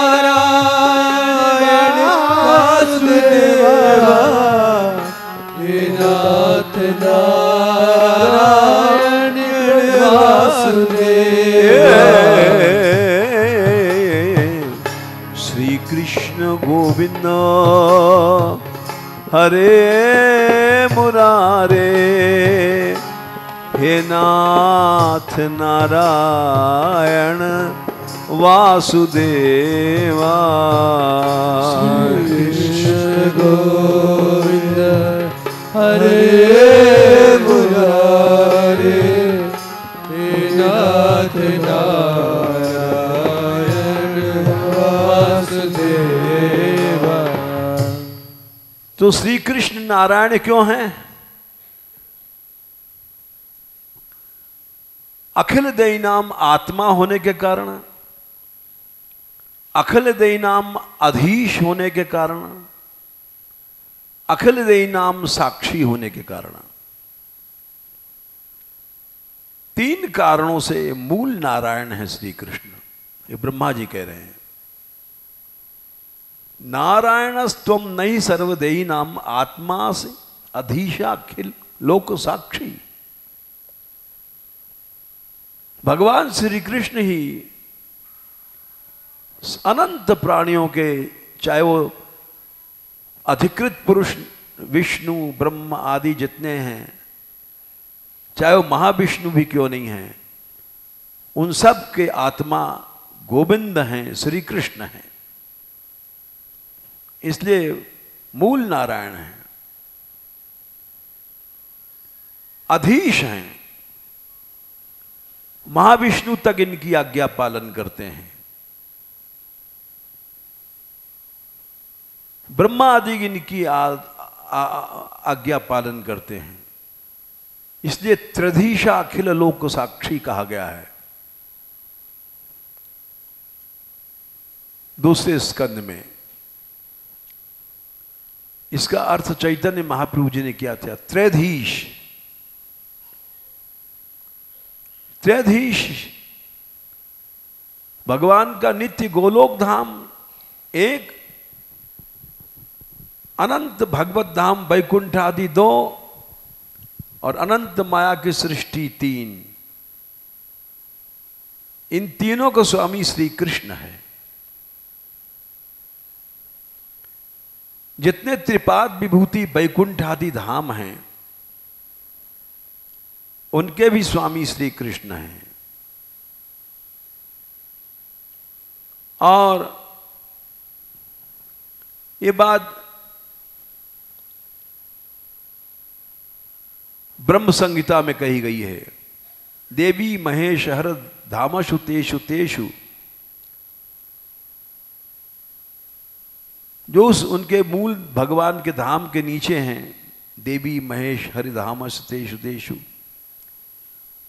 गोविंदो हरे मुरारे हे नाथ नारायण वासुदेवा कृष्ण गोविंद हरे मुरारे हे नाथ नारायण वासुदेवा। तो श्री कृष्ण नारायण क्यों हैं? अखिल देही नाम आत्मा होने के कारण, अखिल देही नाम अधीश होने के कारण, अखिल देही नाम साक्षी होने के कारण, तीन कारणों से मूल नारायण है श्री कृष्ण। ये ब्रह्मा जी कह रहे हैं। नारायणस्त्वम नई सर्वदेही नाम आत्मा से अधीशा अखिल लोक साक्षी। भगवान श्री कृष्ण ही अनंत प्राणियों के, चाहे वो अधिकृत पुरुष विष्णु ब्रह्म आदि जितने हैं, चाहे वो महाविष्णु भी क्यों नहीं हैं, उन सब के आत्मा गोविंद हैं, श्री कृष्ण हैं। इसलिए मूल नारायण हैं, अधीश हैं, महाविष्णु तक इनकी आज्ञा पालन करते हैं, ब्रह्मा आदि इनकी आज्ञा पालन करते हैं। इसलिए त्रिधीशा अखिल लोक साक्षी कहा गया है दूसरे स्कंद में। इसका अर्थ चैतन्य महाप्रभु जी ने किया था, त्रैधीश। त्रैधीश भगवान का नित्य गोलोक धाम एक, अनंत भगवत धाम वैकुंठ आदि दो, और अनंत माया की सृष्टि तीन। इन तीनों का स्वामी श्री कृष्ण है। जितने त्रिपाद विभूति वैकुंठ आदि धाम हैं, उनके भी स्वामी श्री कृष्ण हैं। और ये बात ब्रह्म संहिता में कही गई है। देवी महेश हर धामशु तेषु तेषु, जो उस उनके मूल भगवान के धाम के नीचे हैं, देवी महेश हरिधामस तेषु तेषु,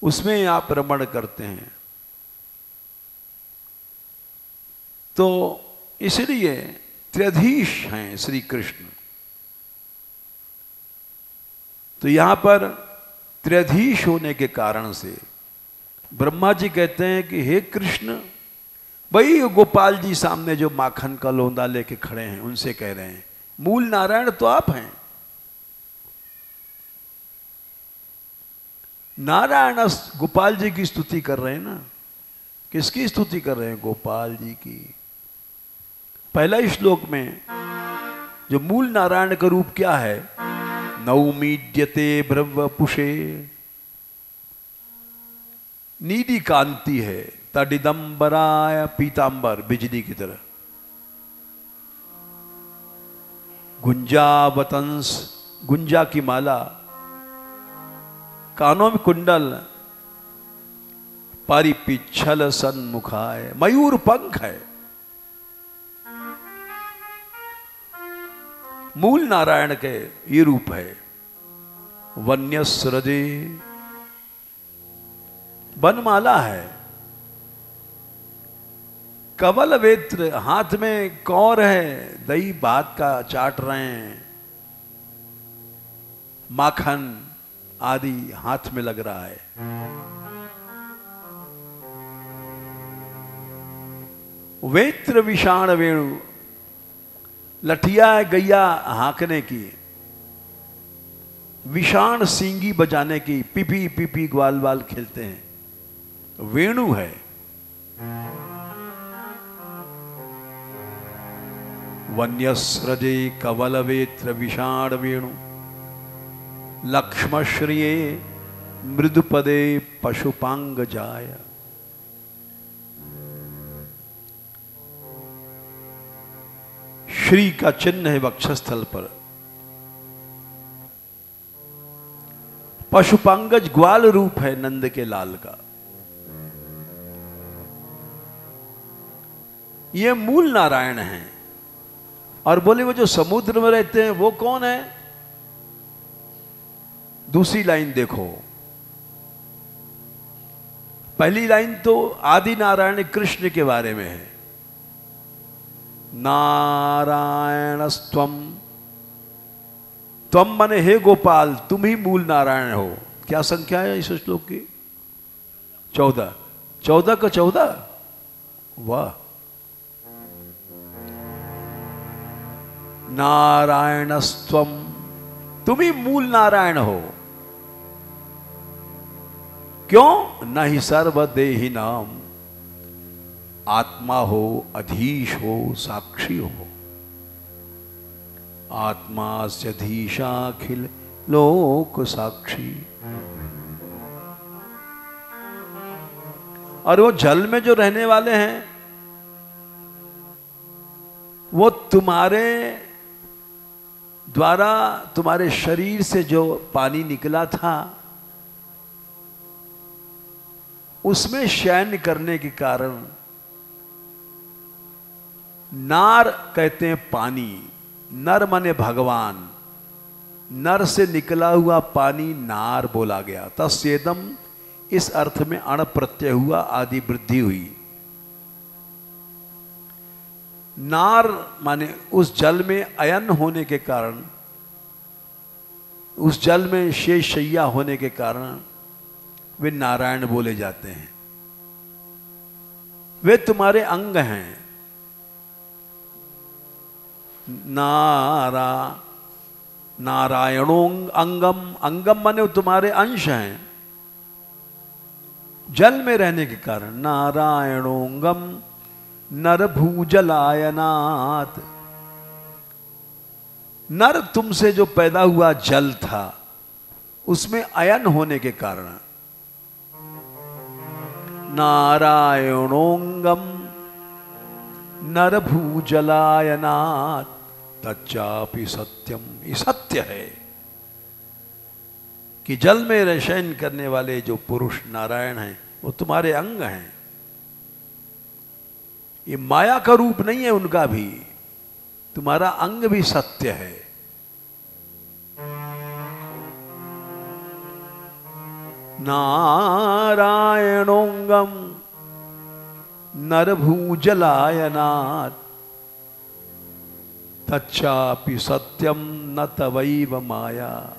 उसमें आप रमण करते हैं। तो इसलिए त्रिधीश हैं श्री कृष्ण। तो यहां पर त्रिधीश होने के कारण से ब्रह्मा जी कहते हैं कि हे कृष्ण, वही गोपाल जी सामने जो माखन का लोंदा लेके खड़े हैं, उनसे कह रहे हैं मूल नारायण तो आप हैं। नारायण गोपाल जी की स्तुति कर रहे हैं ना। किसकी स्तुति कर रहे हैं? गोपाल जी की। पहला श्लोक में जो मूल नारायण का रूप क्या है? नौमीड्यते ब्रह्मपुषे, नीली कांति है, तडिदंबराय पीतांबर, बिजली की तरह। गुंजावतंस, गुंजा की माला, कानों में कुंडल, परिपिच्छल सन्मुखाय, मयूर पंख है। मूल नारायण के ये रूप है। वन्यस्रजे, वनमाला है। कवल वेत्र, हाथ में कौर है, दही भात का चाट रहे हैं, माखन आदि हाथ में लग रहा है। वेत्र विषाण वेणु, लठिया है गैया हाँकने की, विषाण सींगी बजाने की, पिपी पिपी ग्वाल वाल खेलते हैं, वेणु है। वन्यस्रजे कवलवेत्र विषाण वेणु लक्ष्मश्रिये मृदुपदे पशुपांग जाय। श्री का चिन्ह है वक्षस्थल पर। पशुपांगज ग्वाल रूप है नंद के लाल का। ये मूल नारायण हैं। और बोले वो जो समुद्र में रहते हैं वो कौन है? दूसरी लाइन देखो। पहली लाइन तो आदि नारायण कृष्ण के बारे में है। नारायणस्त्वम, त्वम माने हे गोपाल तुम ही मूल नारायण हो। क्या संख्या है इस श्लोक की? 14। 14 का 14। वाह। नारायणस्त्वम, तुम ही मूल नारायण हो। क्यों? न ही सर्वदेही नाम, आत्मा हो, अधीश हो, साक्षी हो। आत्मा से अधीशाखिल लोक साक्षी। और वो जल में जो रहने वाले हैं वो तुम्हारे द्वारा, तुम्हारे शरीर से जो पानी निकला था उसमें शयन करने के कारण, नार कहते हैं पानी, नर माने भगवान, नर से निकला हुआ पानी नार बोला गया। तस्येदम इस अर्थ में अण प्रत्यय हुआ, आदि वृद्धि हुई। नार माने उस जल में अयन होने के कारण, उस जल में शेष शैया होने के कारण वे नारायण बोले जाते हैं। वे तुम्हारे अंग हैं। नारायणों अंगम, अंगम माने तुम्हारे अंश हैं जल में रहने के कारण। नारायणोंगम नर भूजलायनात्, नर तुमसे जो पैदा हुआ जल था उसमें अयन होने के कारण। नारायणोंगम नर भूजलायनात् तच्चापि सत्यम, ये सत्य है कि जल में शयन करने वाले जो पुरुष नारायण हैं वो तुम्हारे अंग हैं। ये माया का रूप नहीं है उनका भी, तुम्हारा अंग भी सत्य है। नारायणोंगम नरभूजलायनात् तच्चापि सत्यम न तवैव माया।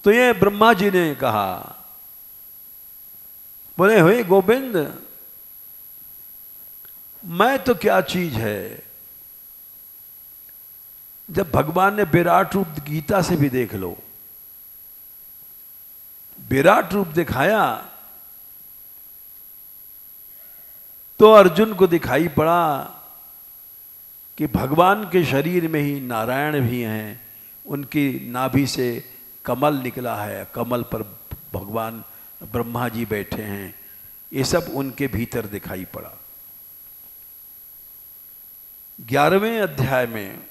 तो ये ब्रह्मा जी ने कहा, बोले हे गोविंद मैं तो क्या चीज है। जब भगवान ने विराट रूप गीता से भी देख लो, विराट रूप दिखाया तो अर्जुन को दिखाई पड़ा कि भगवान के शरीर में ही नारायण भी हैं। उनकी नाभि से कमल निकला है, कमल पर भगवान ब्रह्मा जी बैठे हैं। ये सब उनके भीतर दिखाई पड़ा। 11वें अध्याय में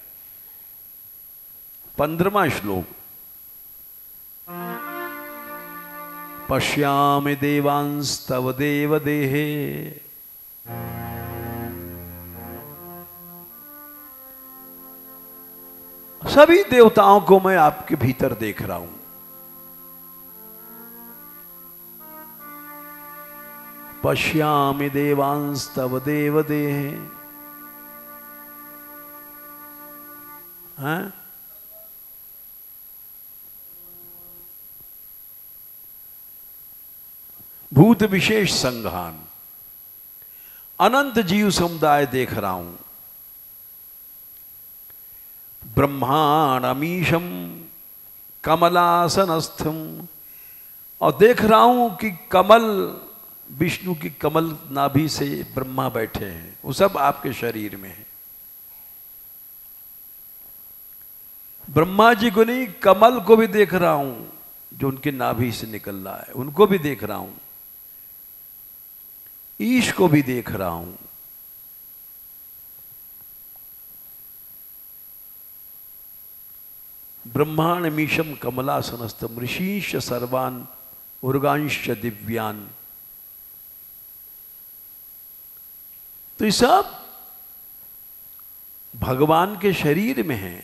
15वां श्लोक, पश्यामि देवांस्तव देव देहे सभी देवताओं को मैं आपके भीतर देख रहा हूं। पश्यामि देवांस्तव देव देहे, हैं? भूत विशेष संघान, अनंत जीव समुदाय देख रहा हूं। ब्रह्मांडमीशम कमलासनस्थम, और देख रहा हूं कि कमल विष्णु की कमल नाभि से ब्रह्मा बैठे हैं, वो सब आपके शरीर में है। ब्रह्मा जी को नहीं, कमल को भी देख रहा हूं जो उनके नाभि से निकल रहा है, उनको भी देख रहा हूं, ईश को भी देख रहा हूं। ब्रह्मांड मीशम कमलासनस्तम ऋषीश सर्वान उर्गांश दिव्यान। तो ये सब भगवान के शरीर में है।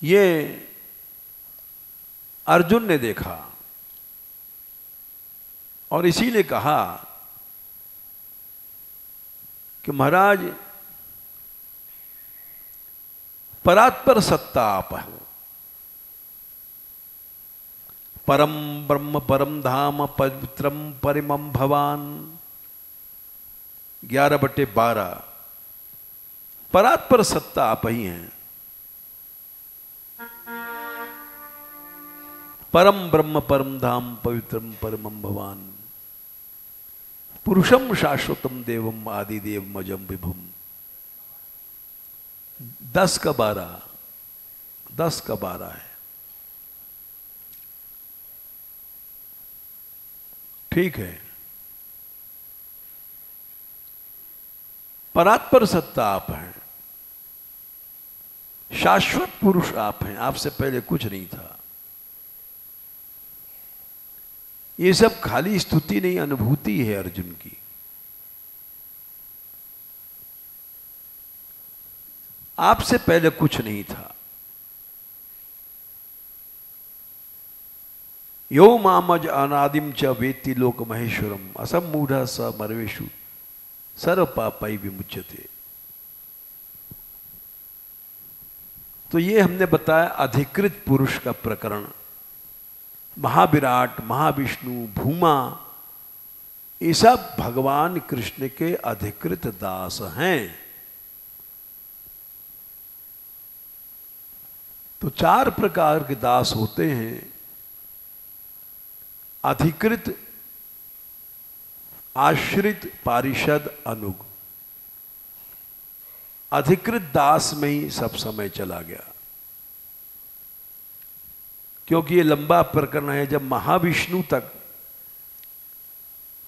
ये अर्जुन ने देखा और इसीलिए कहा कि महाराज परात्पर सत्ता आप हो, परम ब्रह्म परम धाम पवित्रम परिमम भवान। 11/12 परात्पर सत्ता आप ही हैं। परम ब्रह्म परम धाम पवित्रम परमम भवान, पुरुषम शाश्वतम देवम आदिदेव अजम विभुम। 10/12 10/12 है। ठीक है, परात्पर सत्ता आप हैं, शाश्वत पुरुष आप हैं, आपसे पहले कुछ नहीं था। ये सब खाली स्तुति नहीं, अनुभूति है अर्जुन की। आपसे पहले कुछ नहीं था। यो मामज अनादिम च वेत्ति लोक महेश्वरम असमूढ़ स मर्वेशु सर्व पापाई विमुच्यते। तो ये हमने बताया अधिकृत पुरुष का प्रकरण। महाविराट, महाविष्णु, भूमा, ये सब भगवान कृष्ण के अधिकृत दास हैं। तो 4 प्रकार के दास होते हैं। अधिकृत, आश्रित, पारिषद, अनुग। अधिकृत दास में ही सब समय चला गया, क्योंकि ये लंबा प्रकरण है। जब महाविष्णु तक,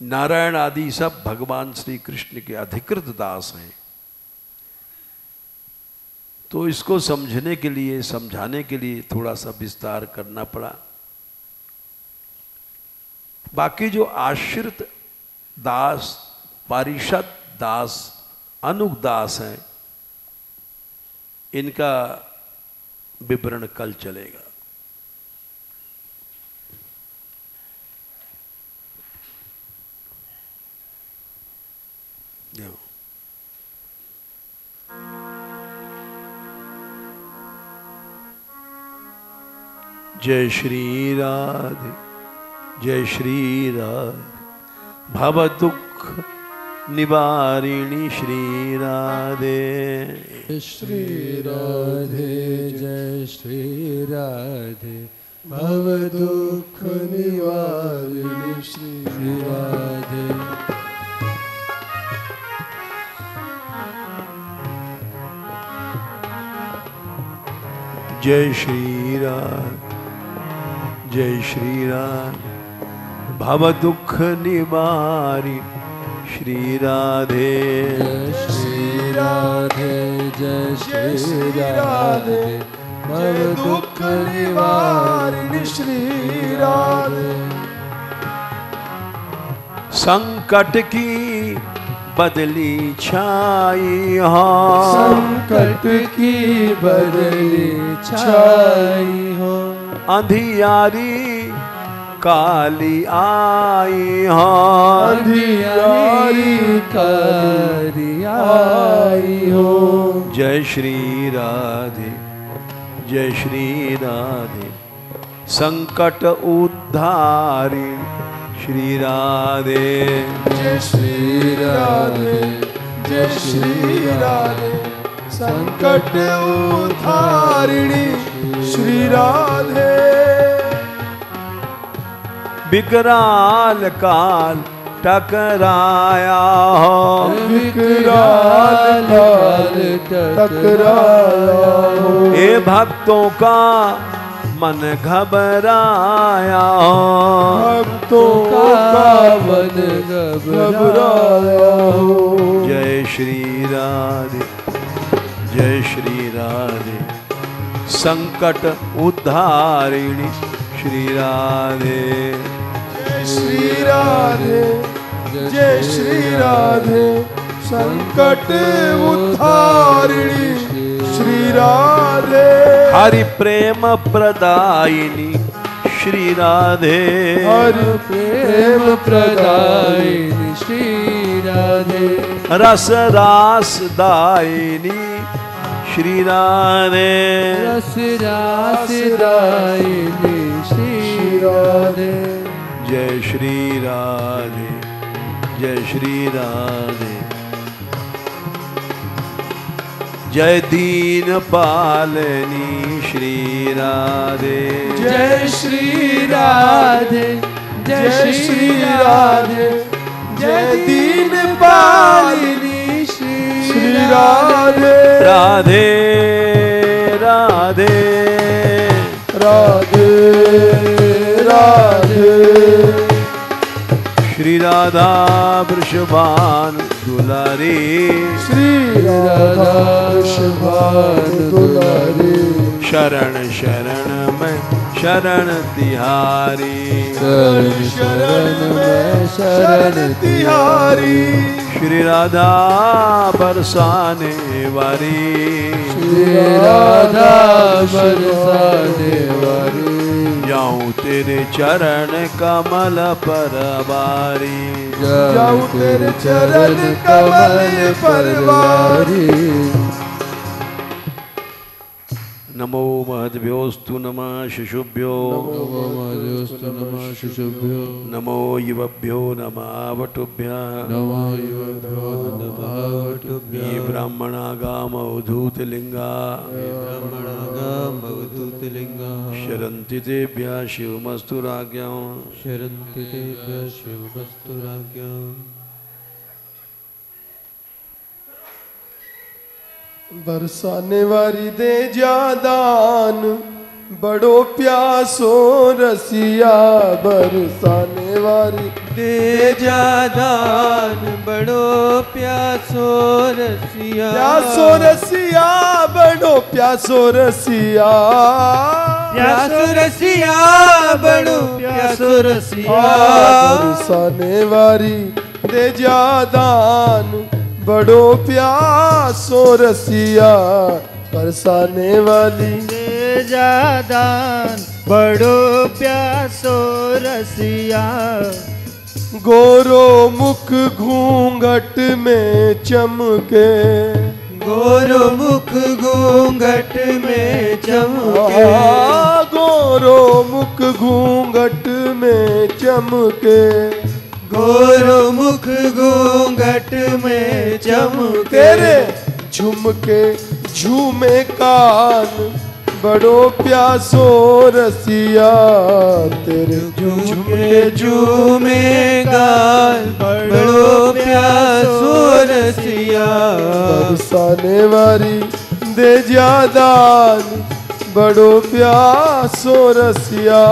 नारायण आदि सब भगवान श्री कृष्ण के अधिकृत दास हैं, तो इसको समझने के लिए, समझाने के लिए थोड़ा सा विस्तार करना पड़ा। बाकी जो आश्रित दास, पारिषद दास, अनुग दास हैं, इनका विवरण कल चलेगा। जय श्री राधे, जय श्री राधे। भव दुख निवारिणी श्री राधे। श्री राधे, जय श्री राधे। भव दुख निवारिणी श्री राधे। जय श्री राधे, जय श्री राधे। भव दुख निवारी श्री राधे। जय श्री राधे, जय श्री राधे। भव दुख निवारिणी श्री राधे। संकट की बदली छाई हो, संकट की बदली छाई हो। अंधियारी काली आई हो, अंधियारी काली आई हो। जय श्री राधे, जय श्री राधे। संकट उद्धारी श्री राधे। जय श्री राधे, जय श्री राधे। संकट उद्धारिणी श्री राधे। विकराल काल टकराया हो, विकराल काल टकराया हो, हे भक्तों का मन घबराया हो, भक्तों का मन घबराया हो। जय श्री राधे, जय श्री राधे, संकट उद्धारिणी श्री राधे। जय श्री राधे, जय श्री राधे, संकट उद्धारिणी श्री राधे। हरि प्रेम प्रदायिनी श्री राधे, हरि प्रेम प्रदायिनी श्री राधे, रस रास दायिनी श्री राधे, रस रास दायिनी श्री राधे। जय श्री राधे, जय श्री राधे, जय दीन पालनी श्री राधे, जय श्री राधे, जय श्री राधे, जय दीन पालिनी श्री राधे। राधे राधे राधे राधे, श्री राधा वृषभानु दुलारी, श्री राधा वृषभानु दुलारी, शरण शरण में शरण तिहारी, शरण शरण में शरण तिहारी, श्री राधा बरसाने वाली, श्री राधा बरसाने वाली, जाऊं तेरे चरण कमल पर बारी, जाऊं तेरे चरण कमल पर बारी। नमो महद्भ्योस्तु नमः शिशुभ्यो, नमो महद्भ्योस्तु नमः शिशुभ्यो, नमो युवभ्यो नमः वटुभ्यः, नमो युवभ्यो नमः वटुभ्यः। ये ब्राह्मणागामवधूतलिङ्गा, शरन्ति तेभ्यः शिवमस्तु राज्ञां, शरन्ति तेभ्यः शिवमस्तु राज्ञां। बरसाने वारी दे जादान, बड़ो प्यासो रसिया, बरसाने वारी दे जादान, बड़ो प्यासो रसिया, प्यासो रसिया, बड़ो प्यासो रसिया, प्यासो रसिया, बड़ो प्यासो रसिया। बरसाने वारी दे जादान, बड़ो प्यासो रसिया, बरसाने वाली दे जादान, बड़ो प्यासो रसिया, गोरो मुख घूंघट में चमके, गोरो मुख घूंघट में चमके, गोरो मुख घूंघट में चमके, गोरो मुख घूंघट में चमके, तेरे झुमके झूमे कान, बड़ो प्यासो रसिया, तेरे झुमके झूमे गाल, बड़ो प्यासो रसिया, बरसाने वारी दे जादान, बड़ो प्यासो रसिया।